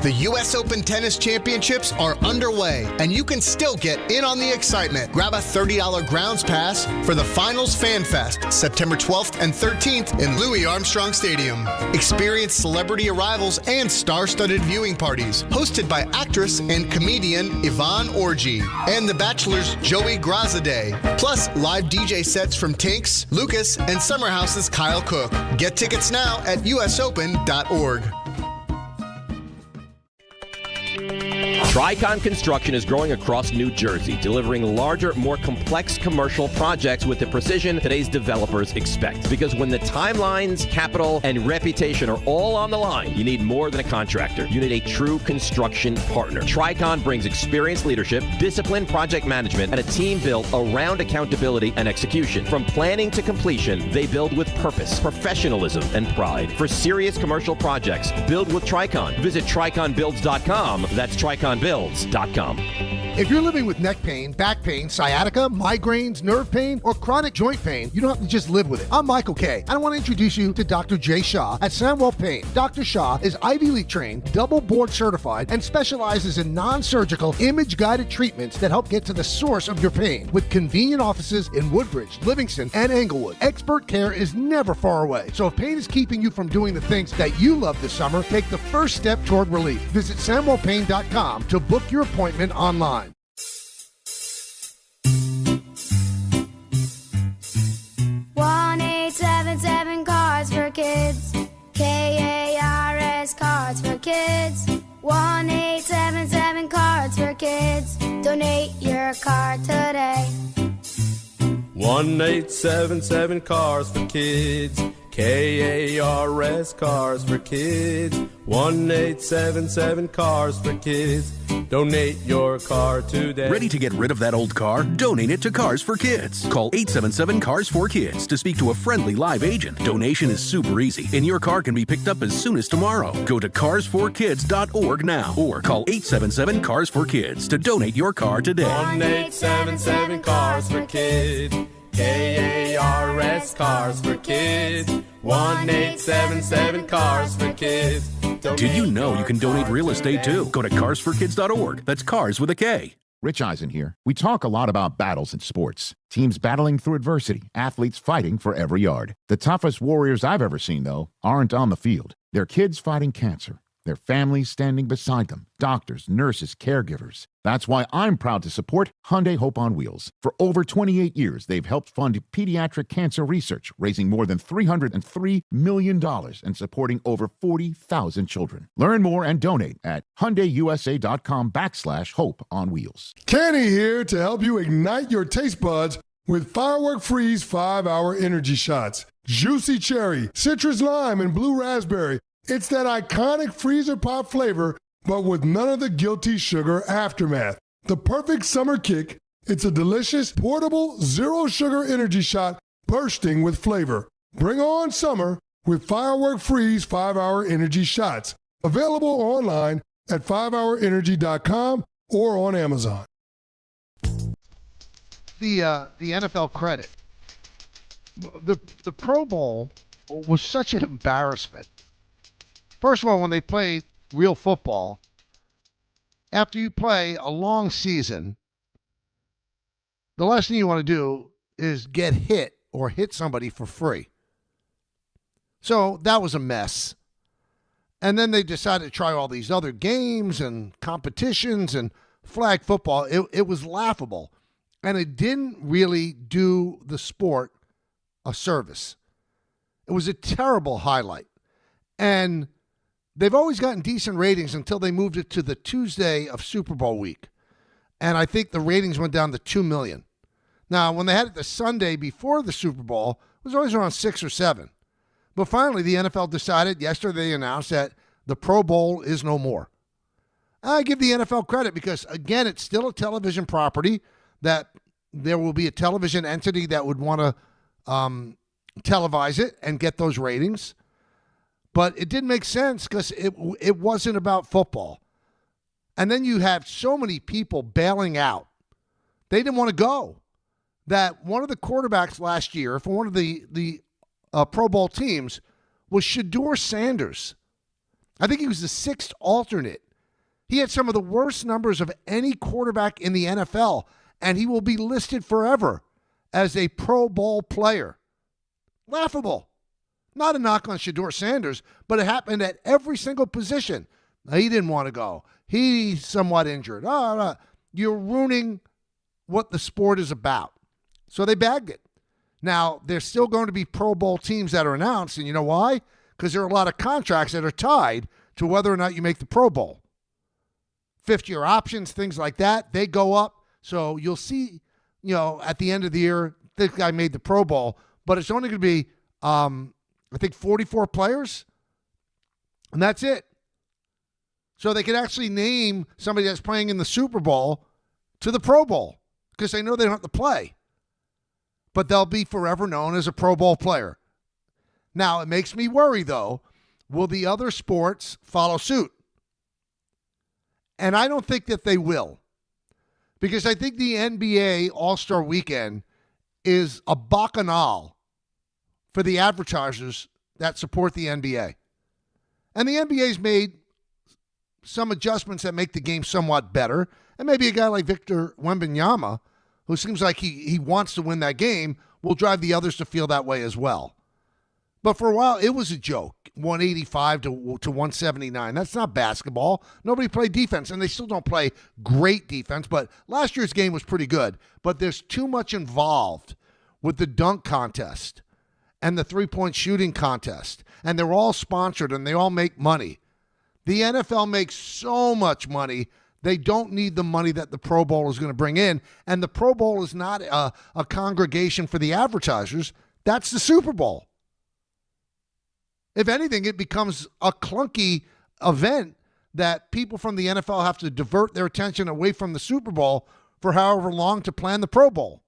The U.S. Open Tennis Championships are underway, and you can still get in on the excitement. Grab a $30 grounds pass for the Finals Fan Fest, September 12th and 13th in Louis Armstrong Stadium. Experience celebrity arrivals and star-studded viewing parties, hosted by actress and comedian Yvonne Orji and The Bachelor's Joey Grazadeh, plus live DJ sets from Tinks, Lucas, and Summer House's Kyle Cook. Get tickets now at usopen.org. Tricon Construction is growing across New Jersey, delivering larger, more complex commercial projects with the precision today's developers expect. Because when the timelines, capital, and reputation are all on the line, you need more than a contractor. You need a true construction partner. Tricon brings experienced leadership, disciplined project management, and a team built around accountability and execution. From planning to completion, they build with purpose, professionalism, and pride. For serious commercial projects, build with Tricon. Visit triconbuilds.com. That's triconbuilds.com. If you're living with neck pain, back pain, sciatica, migraines, nerve pain, or chronic joint pain, you don't have to just live with it. I'm Michael Kay, and I want to introduce you to Dr. Jay Shah at Sandwell Pain. Dr. Shah is Ivy League trained, double board certified, and specializes in non-surgical, image-guided treatments that help get to the source of your pain. With convenient offices in Woodbridge, Livingston, and Englewood, expert care is never far away. So if pain is keeping you from doing the things that you love this summer, take the first step toward relief. Visit SamwellPain.com to book your appointment online. Cards for Kids. KARS Cards for Kids. 1-877 Cards for Kids. Donate your card today. 1-877 Cars for Kids. KARS Cars for Kids. 1-877-CARS for kids. Donate your car today. Ready to get rid of that old car? Donate it to Cars for Kids. Call 877-CARS4KIDS to speak to a friendly live agent. Donation is super easy, and your car can be picked up as soon as tomorrow. Go to carsforkids.org now or call 877-CARS4KIDS to donate your car today. 1-877-CARS for kids. KARS Cars for Kids. 1-877-CARS for kids. Did you know you can donate real estate too? Go to carsforkids.org. That's cars with a K. Rich Eisen here. We talk a lot about battles in sports. Teams battling through adversity, athletes fighting for every yard. The toughest warriors I've ever seen, though, aren't on the field. They're kids fighting cancer. Their families standing beside them. Doctors, nurses, caregivers. That's why I'm proud to support Hyundai Hope on Wheels. For over 28 years, they've helped fund pediatric cancer research, raising more than $303 million and supporting over 40,000 children. Learn more and donate at HyundaiUSA.com/Hope on Wheels. Kenny here to help you ignite your taste buds with Firework Freeze 5-Hour Energy Shots. Juicy cherry, citrus lime, and blue raspberry. It's that iconic freezer pop flavor, but with none of the guilty sugar aftermath. The perfect summer kick, it's a delicious, portable, zero-sugar energy shot bursting with flavor. Bring on summer with Firework Freeze 5-Hour Energy Shots. Available online at 5hourenergy.com or on Amazon. The NFL credit. The Pro Bowl was such an embarrassment. First of all, when they play real football, after you play a long season, the last thing you want to do is get hit or hit somebody for free. So that was a mess. And then they decided to try all these other games and competitions and flag football. It was laughable. And it didn't really do the sport a service. It was a terrible highlight. And they've always gotten decent ratings until they moved it to the Tuesday of Super Bowl week. And I think the ratings went down to 2 million. Now, when they had it the Sunday before the Super Bowl, it was always around 6 or 7. But finally, the NFL decided, yesterday they announced that the Pro Bowl is no more. I give the NFL credit because, again, it's still a television property, that there will be a television entity that would want to televise it and get those ratings. But it didn't make sense because it wasn't about football. And then you have so many people bailing out. They didn't want to go. That one of the quarterbacks last year for one of the Pro Bowl teams was Shedeur Sanders. I think he was the 6th alternate. He had some of the worst numbers of any quarterback in the NFL, and he will be listed forever as a Pro Bowl player. Laughable. Not a knock on Shedeur Sanders, but it happened at every single position. He didn't want to go. He's somewhat injured. You're ruining what the sport is about. So they bagged it. Now, there's still going to be Pro Bowl teams that are announced, and you know why? Because there are a lot of contracts that are tied to whether or not you make the Pro Bowl. 5th-year options, things like that, they go up. So you'll see, at the end of the year, this guy made the Pro Bowl, but it's only going to be I think 44 players, and that's it. So they could actually name somebody that's playing in the Super Bowl to the Pro Bowl because they know they don't have to play. But they'll be forever known as a Pro Bowl player. Now, it makes me worry, though. Will the other sports follow suit? And I don't think that they will, because I think the NBA All-Star Weekend is a bacchanal for the advertisers that support the NBA. And the NBA's made some adjustments that make the game somewhat better. And maybe a guy like Victor Wembanyama, who seems like he wants to win that game, will drive the others to feel that way as well. But for a while, it was a joke, 185 to 179. That's not basketball. Nobody played defense, and they still don't play great defense. But last year's game was pretty good. But there's too much involved with the dunk contest and the three-point shooting contest. And they're all sponsored, and they all make money. The NFL makes so much money, they don't need the money that the Pro Bowl is going to bring in. And the Pro Bowl is not a congregation for the advertisers. That's the Super Bowl. If anything, it becomes a clunky event that people from the NFL have to divert their attention away from the Super Bowl for however long to plan the Pro Bowl.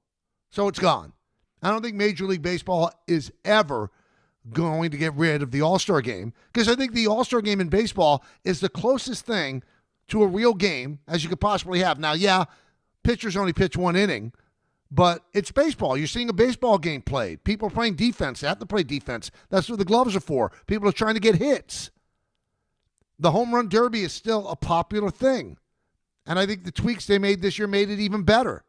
So it's gone. I don't think Major League Baseball is ever going to get rid of the All-Star game, because I think the All-Star game in baseball is the closest thing to a real game as you could possibly have. Now, yeah, pitchers only pitch one inning, but it's baseball. You're seeing a baseball game played. People are playing defense. They have to play defense. That's what the gloves are for. People are trying to get hits. The home run derby is still a popular thing. And I think the tweaks they made this year made it even better.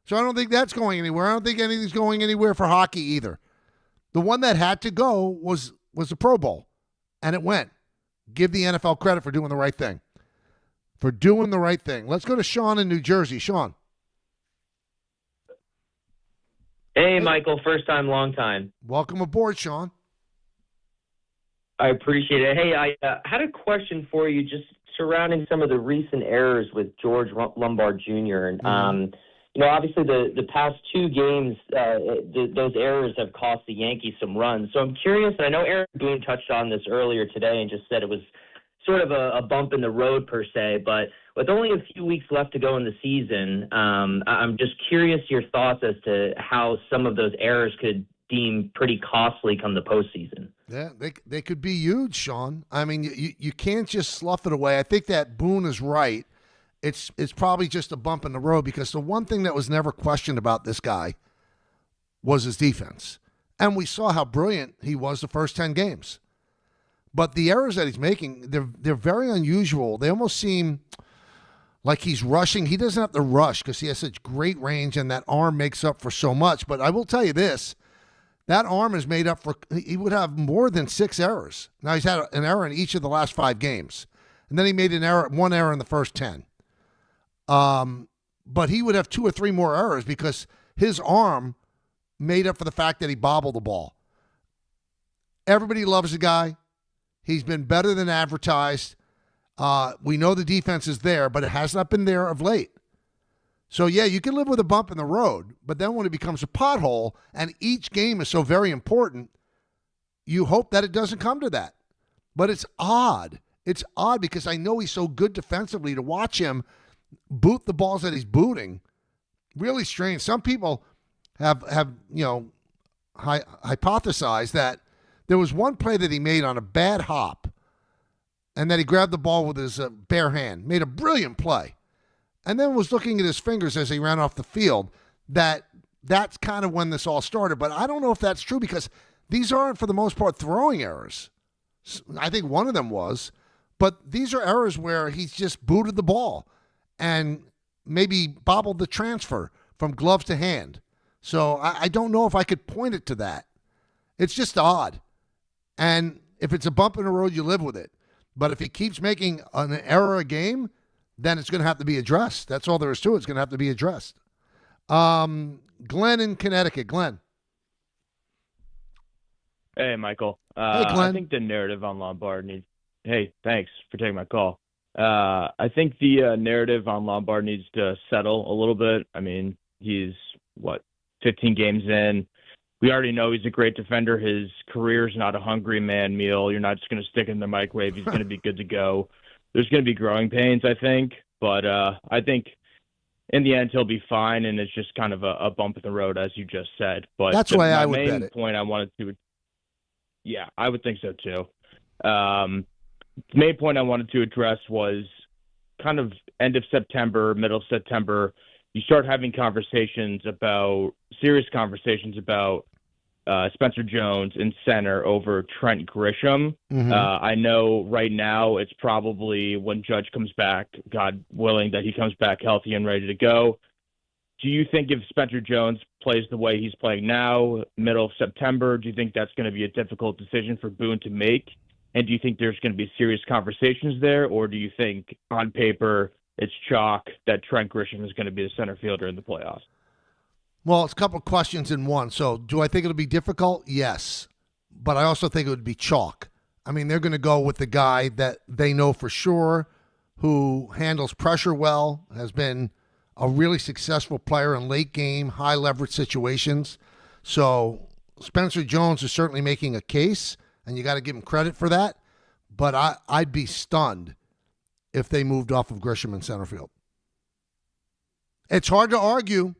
So I don't think that's going anywhere. I don't think anything's going anywhere for hockey either. The one that had to go was the Pro Bowl, and it went. Give the NFL credit for doing the right thing. For doing the right thing. Let's go to Sean in New Jersey. Sean. Hey, Michael. First time, long time. Welcome aboard, Sean. I appreciate it. Hey, I had a question for you just surrounding some of the recent errors with George Lombard Jr. And, obviously the past two games, those errors have cost the Yankees some runs. So I'm curious, and I know Aaron Boone touched on this earlier today and just said it was sort of a bump in the road per se, but with only a few weeks left to go in the season, I'm just curious your thoughts as to how some of those errors could deem pretty costly come the postseason. Yeah, they could be huge, Sean. I mean, you can't just slough it away. I think that Boone is right. It's probably just a bump in the road, because the one thing that was never questioned about this guy was his defense. And we saw how brilliant he was the first 10 games. But the errors that he's making, they're very unusual. They almost seem like he's rushing. He doesn't have to rush because he has such great range, and that arm makes up for so much. But I will tell you this, that arm is made up for, he would have more than 6 errors. Now, he's had an error in each of the last 5 games. And then he made one error in the first 10. But he would have 2 or 3 more errors because his arm made up for the fact that he bobbled the ball. Everybody loves the guy. He's been better than advertised. We know the defense is there, but it has not been there of late. So, yeah, you can live with a bump in the road, but then when it becomes a pothole and each game is so very important, you hope that it doesn't come to that. But it's odd. It's odd because I know he's so good defensively. To watch him boot the balls that he's booting, really strange. Some people have hypothesized that there was one play that he made on a bad hop and that he grabbed the ball with his bare hand, made a brilliant play, and then was looking at his fingers as he ran off the field. That's kind of when this all started. But I don't know if that's true because these aren't, for the most part, throwing errors. I think one of them was. But these are errors where he's just booted the ball and maybe bobbled the transfer from glove to hand. So I don't know if I could point it to that. It's just odd. And if it's a bump in the road, you live with it. But if he keeps making an error a game, then it's going to have to be addressed. That's all there is to it. It's going to have to be addressed. Glenn in Connecticut. Glenn. Hey, Michael. Hey, Glenn. I think the narrative on Lombard needs... Hey, thanks for taking my call. I think the narrative on Lombard needs to settle a little bit. I mean, he's, 15 games in. We already know he's a great defender. His career's not a hungry man meal. You're not just going to stick him in the microwave. He's going to be good to go. There's going to be growing pains, I think. But I think in the end, he'll be fine, and it's just kind of a bump in the road, as you just said. But that's why I would bet it. The main point I wanted to... Yeah, I would think so, too. The main point I wanted to address was kind of end of September, middle of September, you start having serious conversations about Spencer Jones in center over Trent Grisham. Mm-hmm. I know right now it's probably when Judge comes back, God willing that he comes back healthy and ready to go. Do you think if Spencer Jones plays the way he's playing now, middle of September, do you think that's going to be a difficult decision for Boone to make? And do you think there's going to be serious conversations there, or do you think on paper it's chalk that Trent Grisham is going to be the center fielder in the playoffs? Well, it's a couple of questions in one. So do I think it'll be difficult? Yes. But I also think it would be chalk. I mean, they're going to go with the guy that they know for sure, who handles pressure well, has been a really successful player in late game, high leverage situations. So Spencer Jones is certainly making a case, and you got to give him credit for that. but I'd be stunned if they moved off of Grisham in center field. It's hard to argue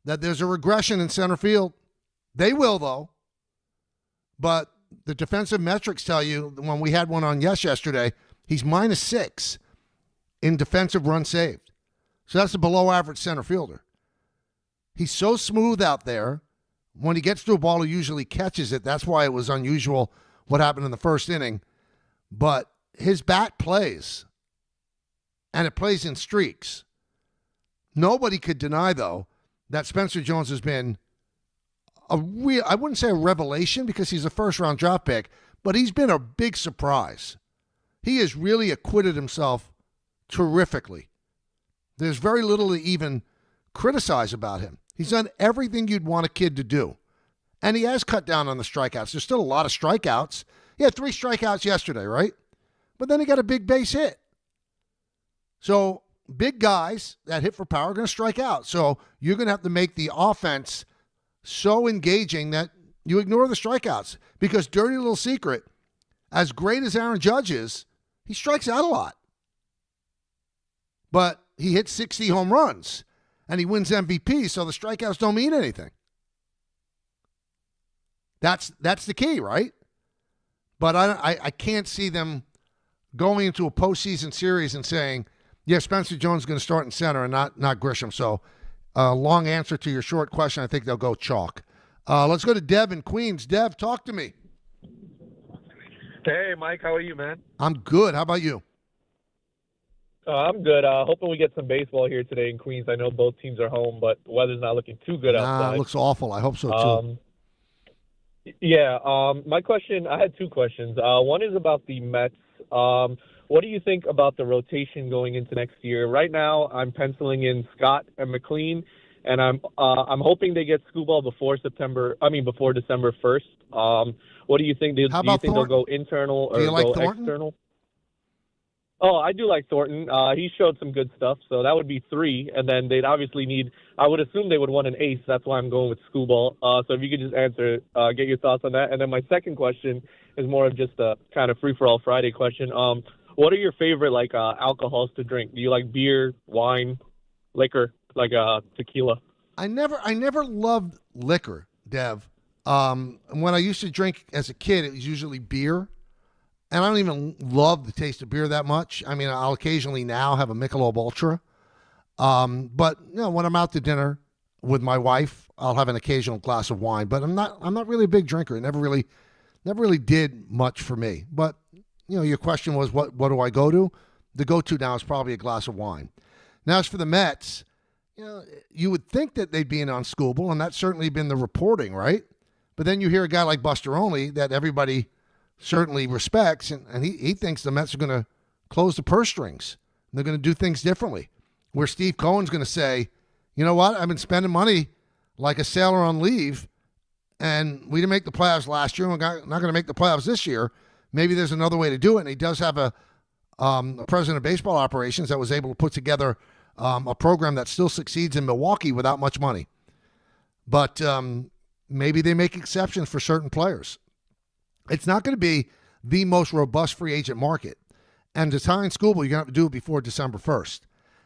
that there's a regression in center field. They will, though. But the defensive metrics tell you, when we had one on yesterday, he's -6 in defensive runs saved. So that's a below-average center fielder. He's so smooth out there. When he gets to a ball, he usually catches it. That's why it was unusual what happened in the first inning. But his bat plays, and it plays in streaks. Nobody could deny, though, that Spencer Jones has been I wouldn't say a revelation because he's a first-round draft pick, but he's been a big surprise. He has really acquitted himself terrifically. There's very little to even criticize about him. He's done everything you'd want a kid to do. And he has cut down on the strikeouts. There's still a lot of strikeouts. He had 3 strikeouts yesterday, right? But then he got a big base hit. So big guys that hit for power are going to strike out. So you're going to have to make the offense so engaging that you ignore the strikeouts. Because dirty little secret, as great as Aaron Judge is, he strikes out a lot. But he hits 60 home runs, and he wins MVP, so the strikeouts don't mean anything. That's the key, right? But I can't see them going into a postseason series and saying, yeah, Spencer Jones is going to start in center and not Grisham. So long answer to your short question, I think they'll go chalk. Let's go to Dev in Queens. Dev, talk to me. Hey, Mike, how are you, man? I'm good. How about you? I'm good. Hoping we get some baseball here today in Queens. I know both teams are home, but the weather's not looking too good outside. It looks awful. I hope so, too. My question, I had 2 questions. One is about the Mets. What do you think about the rotation going into next year? Right now, I'm penciling in Scott and McLean, and I'm hoping they get Skubal before December 1st. What do you think? Do you think they'll go internal or go external? Oh, I do like Thornton. He showed some good stuff, so that would be 3. And then they'd obviously need, I would assume they would want an ace. That's why I'm going with Skubal. So if you could just answer, get your thoughts on that. And then my second question is more of just a kind of free-for-all Friday question. What are your favorite, alcohols to drink? Do you like beer, wine, liquor, tequila? I never loved liquor, Dev. When I used to drink as a kid, it was usually beer. And I don't even love the taste of beer that much. I mean, I'll occasionally now have a Michelob Ultra. But when I'm out to dinner with my wife, I'll have an occasional glass of wine. But I'm not really a big drinker. It never really did much for me. But your question was what do I go to? The go-to now is probably a glass of wine. Now, as for the Mets, you would think that they'd be in on Skubal, and that's certainly been the reporting, right? But then you hear a guy like Buster Olney that everybody certainly respects, and he thinks the Mets are going to close the purse strings. And they're going to do things differently. Where Steve Cohen's going to say, you know what, I've been spending money like a sailor on leave, and we didn't make the playoffs last year, and we're not going to make the playoffs this year. Maybe there's another way to do it. And he does have a president of baseball operations that was able to put together a program that still succeeds in Milwaukee without much money. But maybe they make exceptions for certain players. It's not going to be the most robust free agent market. And to sign Skubal, you're going to have to do it before December 1st.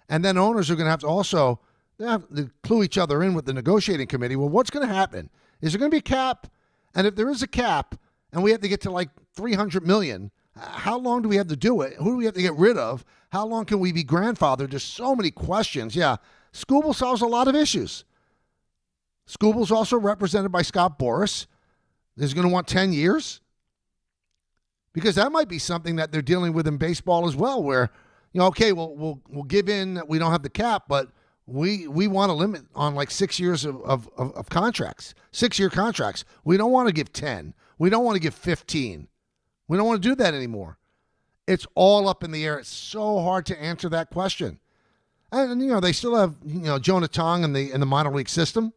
And then owners are going to have to also clue each other in with the negotiating committee. Well, what's going to happen? Is there going to be a cap? And if there is a cap and we have to get to like $300 million, how long do we have to do it? Who do we have to get rid of? How long can we be grandfathered? There's so many questions. Yeah, Skubal solves a lot of issues. Skubal's also represented by Scott Boras. Is going to want 10 years. Because that might be something that they're dealing with in baseball as well, where, okay, we'll give in that we don't have the cap, but we want a limit on like 6 years of contracts, 6-year contracts. We don't want to give 10. We don't want to give 15. We don't want to do that anymore. It's all up in the air. It's so hard to answer that question. And they still have, Jonah Tong in the minor league system.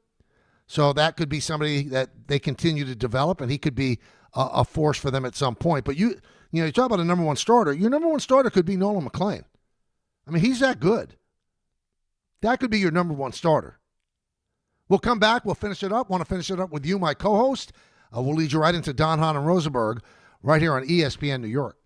So that could be somebody that they continue to develop, and he could be a force for them at some point. But you talk about a number one starter. Your number one starter could be Nolan McLean. I mean, he's that good. That could be your number one starter. We'll come back. We'll finish it up. Want to finish it up with you, my co-host. We'll lead you right into Don, Hahn, and Rosenberg right here on ESPN New York.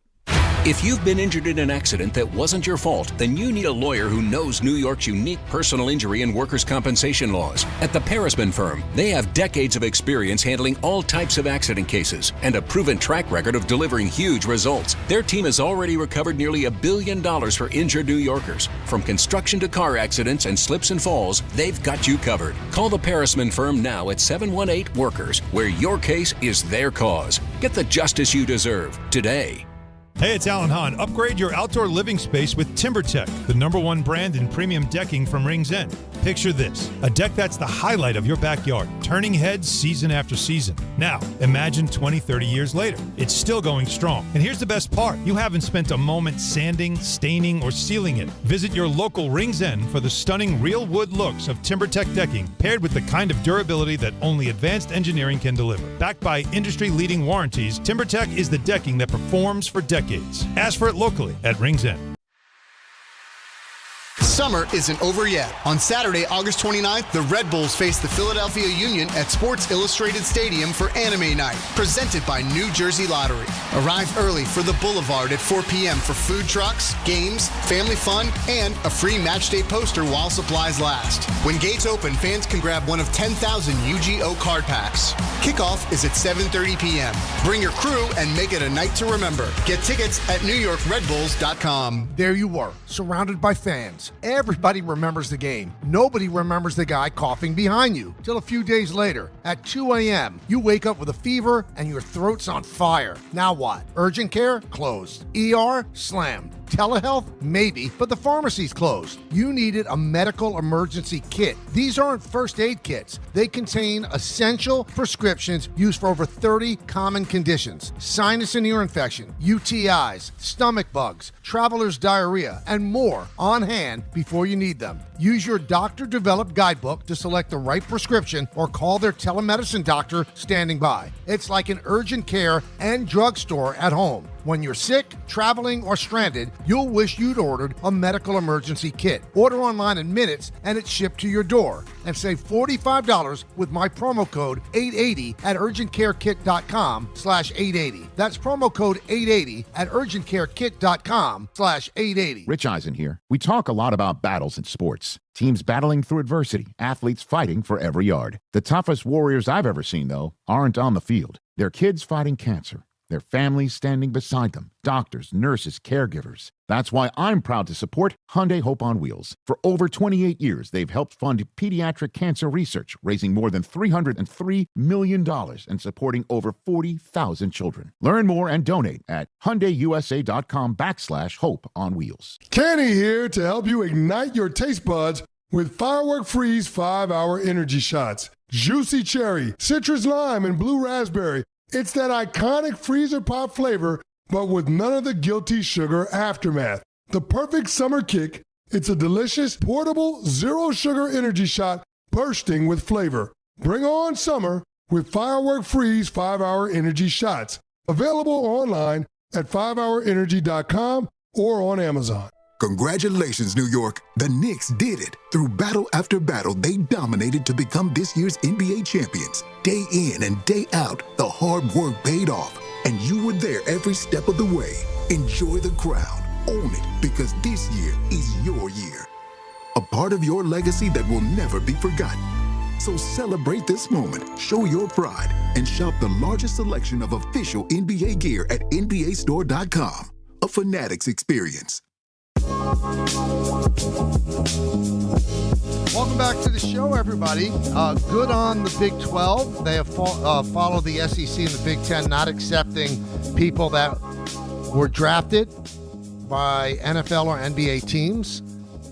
If you've been injured in an accident that wasn't your fault, then you need a lawyer who knows New York's unique personal injury and workers' compensation laws. At the Parisman Firm, they have decades of experience handling all types of accident cases and a proven track record of delivering huge results. Their team has already recovered nearly $1 billion for injured New Yorkers. From construction to car accidents and slips and falls, they've got you covered. Call the Parisman Firm now at 718-WORKERS, where your case is their cause. Get the justice you deserve today. Hey, it's Alan Hahn. Upgrade your outdoor living space with TimberTech, the #1 brand in premium decking from Rings End. Picture this, a deck that's the highlight of your backyard, turning heads season after season. Now, imagine 20, 30 years later. It's still going strong. And here's the best part. You haven't spent a moment sanding, staining, or sealing it. Visit your local Rings End for the stunning real wood looks of TimberTech decking, paired with the kind of durability that only advanced engineering can deliver. Backed by industry-leading warranties, TimberTech is the decking that performs for decades. Ask for it locally at Rings End. Summer isn't over yet. On Saturday, August 29th, the Red Bulls face the Philadelphia Union at Sports Illustrated Stadium for Anime Night, presented by New Jersey Lottery. Arrive early for the Boulevard at 4 p.m. for food trucks, games, family fun, and a free matchday poster while supplies last. When gates open, fans can grab one of 10,000 UGO card packs. Kickoff is at 7:30 p.m. Bring your crew and make it a night to remember. Get tickets at NewYorkRedBulls.com. There you were, surrounded by fans. Everybody remembers the game. Nobody remembers the guy coughing behind you. Till a few days later, at 2 a.m., you wake up with a fever and your throat's on fire. Now what? Urgent care? Closed. ER? Slammed. Telehealth? Maybe, but the pharmacy's closed. You needed a medical emergency kit. These aren't first aid kits. They contain essential prescriptions used for over 30 common conditions. Sinus and ear infection, UTIs, stomach bugs, traveler's diarrhea, and more on hand before you need them. Use your doctor-developed guidebook to select the right prescription or call their telemedicine doctor standing by. It's like an urgent care and drugstore at home. When you're sick, traveling, or stranded, you'll wish you'd ordered a medical emergency kit. Order online in minutes and it's shipped to your door. And save $45 with my promo code 880 at urgentcarekit.com/880. That's promo code 880 at urgentcarekit.com/880. Rich Eisen here. We talk a lot about battles in sports. Teams battling through adversity, athletes fighting for every yard. The toughest warriors I've ever seen, though, aren't on the field. They're kids fighting cancer. Their families standing beside them, doctors, nurses, caregivers. That's why I'm proud to support Hyundai Hope on Wheels. For over 28 years, they've helped fund pediatric cancer research, raising more than $303 million and supporting over 40,000 children. Learn more and donate at HyundaiUSA.com/Hope on Wheels. Kenny here to help you ignite your taste buds with Firework Freeze 5-Hour Energy Shots. Juicy cherry, citrus lime, and blue raspberry. It's that iconic freezer pop flavor, but with none of the guilty sugar aftermath. The perfect summer kick, it's a delicious, portable, zero-sugar energy shot bursting with flavor. Bring on summer with Firework Freeze 5-Hour Energy Shots. Available online at 5hourenergy.com or on Amazon. Congratulations, New York. The Knicks did it. Through battle after battle, they dominated to become this year's NBA champions. Day in and day out, the hard work paid off, and you were there every step of the way. Enjoy the crown. Own it, because this year is your year. A part of your legacy that will never be forgotten. So celebrate this moment, show your pride, and shop the largest selection of official NBA gear at NBAstore.com. A Fanatics experience. Welcome back to the show, everybody. Good on the Big 12. They have followed the SEC and the Big 10, not accepting people that were drafted by NFL or NBA teams.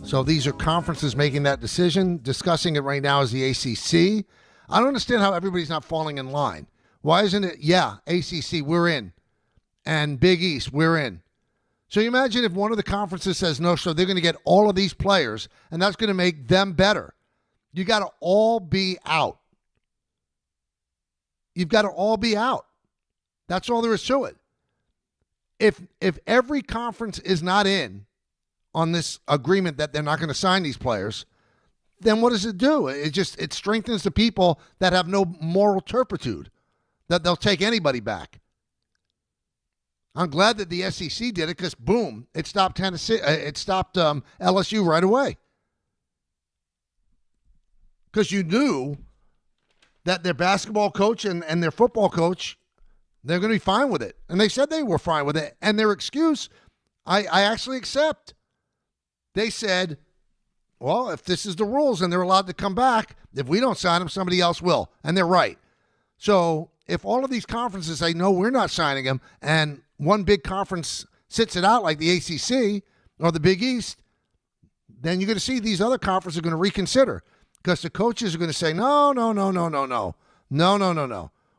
So these are conferences making that decision. Discussing it right now is the ACC. I don't understand how everybody's not falling in line. Why isn't it, ACC, we're in, and Big East, we're in. So you imagine if one of the conferences says no, so they're going to get all of these players, and that's going to make them better. You got to all be out. You've got to all be out. That's all there is to it. If every conference is not in on this agreement that they're not going to sign these players, then what does it do? It strengthens the people that have no moral turpitude, that they'll take anybody back. I'm glad that the SEC did it because, boom, it stopped Tennessee. It stopped LSU right away. Because you knew that their basketball coach and their football coach, they're going to be fine with it. And they said they were fine with it. And their excuse, I actually accept. They said, well, if this is the rules and they're allowed to come back, if we don't sign them, somebody else will. And they're right. So if all of these conferences say, no, we're not signing them, and one big conference sits it out like the ACC or the Big East, then you're going to see these other conferences are going to reconsider because the coaches are going to say, no.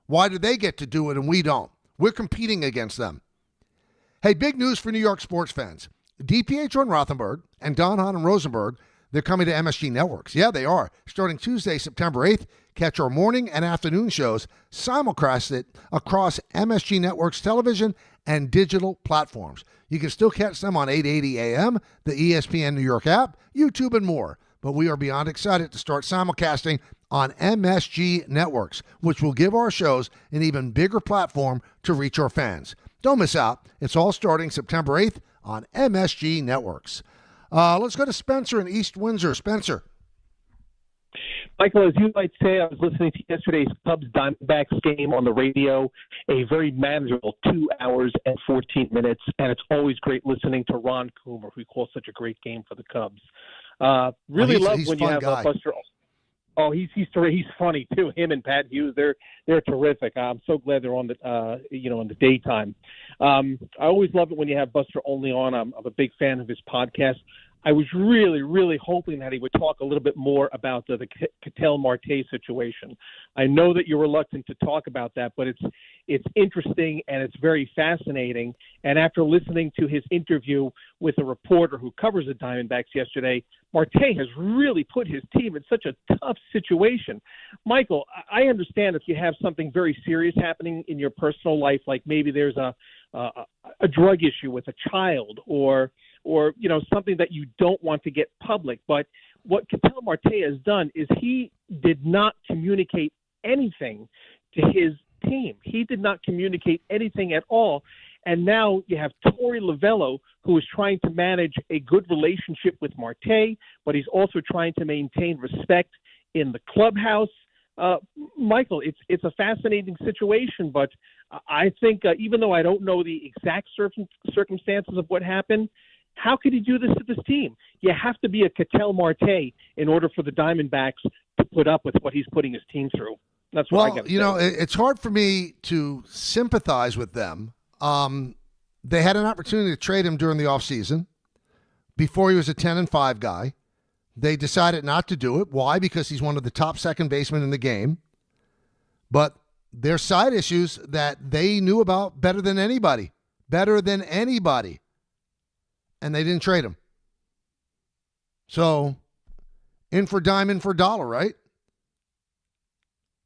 Why do they get to do it and we don't? We're competing against them. Hey, big news for New York sports fans. DiPietro and Rothenberg and Hahn and Rosenberg, they're coming to MSG Networks. Yeah, they are. Starting Tuesday, September 8th, catch our morning and afternoon shows simulcasted across MSG Networks television and digital platforms. You can still catch them on 880 AM, the ESPN New York app, YouTube, and more. But we are beyond excited to start simulcasting on MSG Networks, which will give our shows an even bigger platform to reach our fans. Don't miss out. It's all starting September 8th on MSG Networks. Let's go to Spencer in East Windsor. Spencer. Michael, as you might say, I was listening to yesterday's Cubs-Diamondbacks game on the radio, a very manageable 2 hours and 14 minutes, and it's always great listening to Ron Coomer, who calls such a great game for the Cubs. Really love when you have Buster. Oh, he's funny too. Him and Pat Hughes, they're terrific. I'm so glad they're on the in the daytime. I always love it when you have Buster Olney on. I'm a big fan of his podcast. I was really, really hoping that he would talk a little bit more about the Ketel Marte situation. I know that you're reluctant to talk about that, but it's interesting and it's very fascinating. And after listening to his interview with a reporter who covers the Diamondbacks yesterday, Marte has really put his team in such a tough situation. Michael, I understand if you have something very serious happening in your personal life, like maybe there's a drug issue with a child or something that you don't want to get public. But what Ketel Marte has done is he did not communicate anything to his team. He did not communicate anything at all. And now you have Torey Lovello, who is trying to manage a good relationship with Marte, but he's also trying to maintain respect in the clubhouse. Michael, it's a fascinating situation, but I think even though I don't know the exact circumstances of what happened, how could he do this to this team? You have to be a Ketel Marte in order for the Diamondbacks to put up with what he's putting his team through. That's what I got to say. It's hard for me to sympathize with them. They had an opportunity to trade him during the offseason before he was a 10-5 guy. They decided not to do it. Why? Because he's one of the top second basemen in the game. But there's side issues that they knew about better than anybody. And they didn't trade him. So, in for dime, in for dollar, right?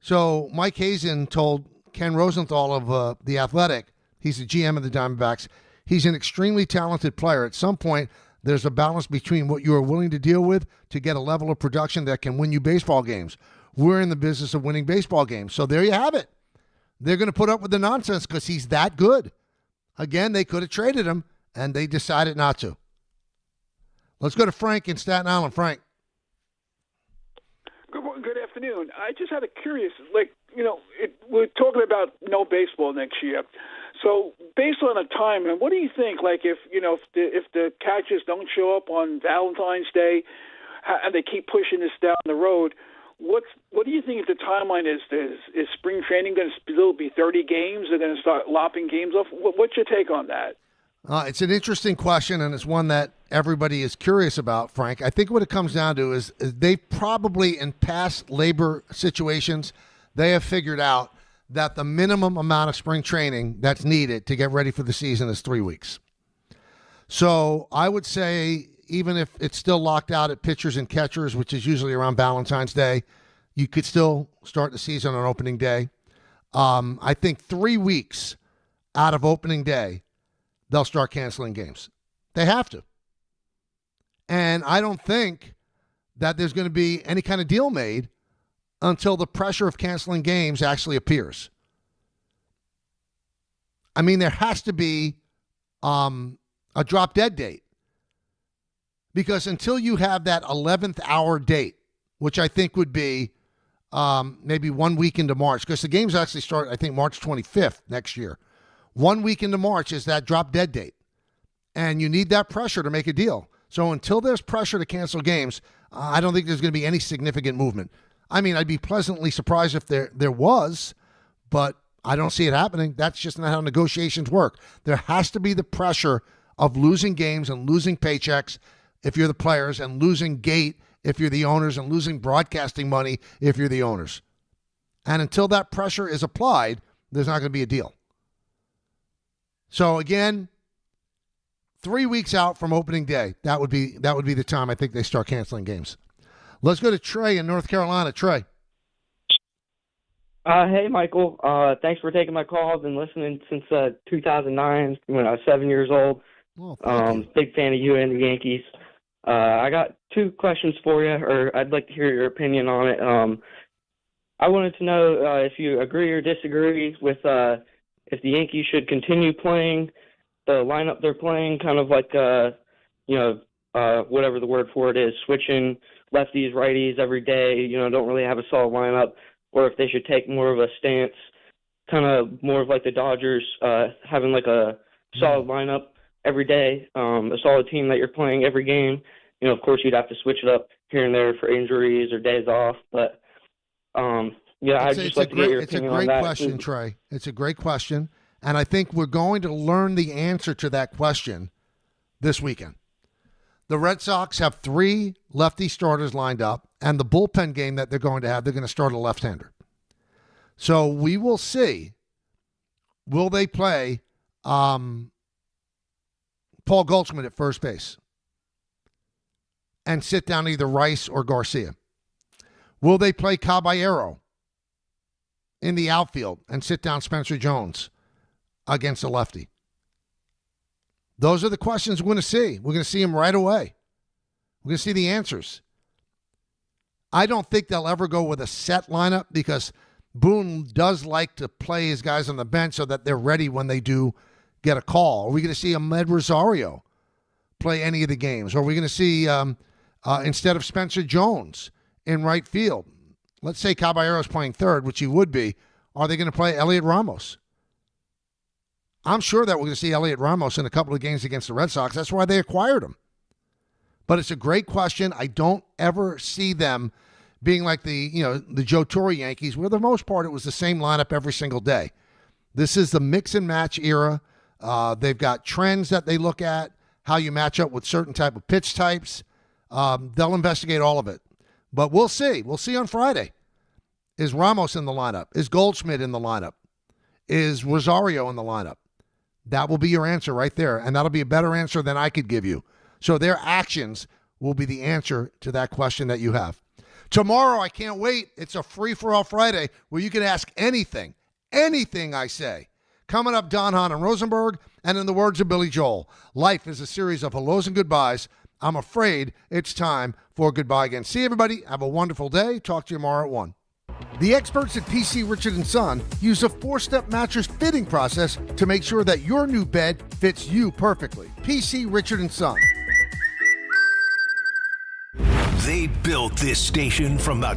So, Mike Hazen told Ken Rosenthal of The Athletic, he's the GM of the Diamondbacks, he's an extremely talented player. At some point, there's a balance between what you are willing to deal with to get a level of production that can win you baseball games. We're in the business of winning baseball games. So, there you have it. They're going to put up with the nonsense because he's that good. Again, they could have traded him, and they decided not to. Let's go to Frank in Staten Island. Frank. Good afternoon. I just had a curious, we're talking about no baseball next year. So based on a time, and what do you think, if the catchers don't show up on Valentine's Day and they keep pushing this down the road, what do you think the timeline is? Is spring training going to still be 30 games? They're going to start lopping games off? What's your take on that? It's an interesting question, and it's one that everybody is curious about, Frank. I think what it comes down to is they probably, in past labor situations, they have figured out that the minimum amount of spring training that's needed to get ready for the season is 3 weeks. So I would say even if it's still locked out at pitchers and catchers, which is usually around Valentine's Day, you could still start the season on opening day. I think 3 weeks out of opening day, they'll start canceling games. They have to. And I don't think that there's going to be any kind of deal made until the pressure of canceling games actually appears. I mean, there has to be a drop-dead date. Because until you have that 11th hour date, which I think would be maybe 1 week into March, because the games actually start, I think, March 25th next year. 1 week into March is that drop-dead date. And you need that pressure to make a deal. So until there's pressure to cancel games, I don't think there's going to be any significant movement. I mean, I'd be pleasantly surprised if there was, but I don't see it happening. That's just not how negotiations work. There has to be the pressure of losing games and losing paychecks if you're the players, and losing gate if you're the owners, and losing broadcasting money if you're the owners. And until that pressure is applied, there's not going to be a deal. So again, 3 weeks out from opening day, that would be the time I think they start canceling games. Let's go to Trey in North Carolina. Trey. Hey, Michael. Thanks for taking my call. I've been listening since 2009 when I was 7 years old. Well, big fan of you and the Yankees. I got two questions for you, or I'd like to hear your opinion on it. I wanted to know if you agree or disagree with if the Yankees should continue playing the lineup they're playing, kind of like, whatever the word for it is, switching lefties, righties every day, don't really have a solid lineup, or if they should take more of a stance, kind of more of like the Dodgers, having like a solid lineup every day, a solid team that you're playing every game. Of course, you'd have to switch it up here and there for injuries or days off. But, I'd just like to get your opinion on that. It's a great question, Trey. It's a great question. And I think we're going to learn the answer to that question this weekend. The Red Sox have 3 lefty starters lined up, and the bullpen game that they're going to have, they're going to start a left-hander. So we will see. Will they play Paul Goldschmidt at first base and sit down either Rice or Garcia? Will they play Caballero in the outfield and sit down Spencer Jones against a lefty? Those are the questions we're going to see. We're going to see them right away. We're going to see the answers. I don't think they'll ever go with a set lineup because Boone does like to play his guys on the bench so that they're ready when they do get a call. Are we going to see Ahmed Rosario play any of the games? Or are we going to see, instead of Spencer Jones in right field, let's say Caballero's playing third, which he would be, are they going to play Elliot Ramos? I'm sure that we're going to see Elliot Ramos in a couple of games against the Red Sox. That's why they acquired him. But it's a great question. I don't ever see them being like the Joe Torre Yankees, where for the most part it was the same lineup every single day. This is the mix and match era. They've got trends that they look at, how you match up with certain type of pitch types. They'll investigate all of it. But we'll see. We'll see on Friday. Is Ramos in the lineup? Is Goldschmidt in the lineup? Is Rosario in the lineup? That will be your answer right there, and that'll be a better answer than I could give you. So their actions will be the answer to that question that you have. Tomorrow, I can't wait. It's a free-for-all Friday where you can ask anything I say. Coming up, Don Hahn and Rosenberg, and in the words of Billy Joel, life is a series of hellos and goodbyes. I'm afraid it's time for goodbye again. See everybody. Have a wonderful day. Talk to you tomorrow at 1. The experts at PC Richard & Son use a 4-step mattress fitting process to make sure that your new bed fits you perfectly. PC Richard & Son. They built this station from the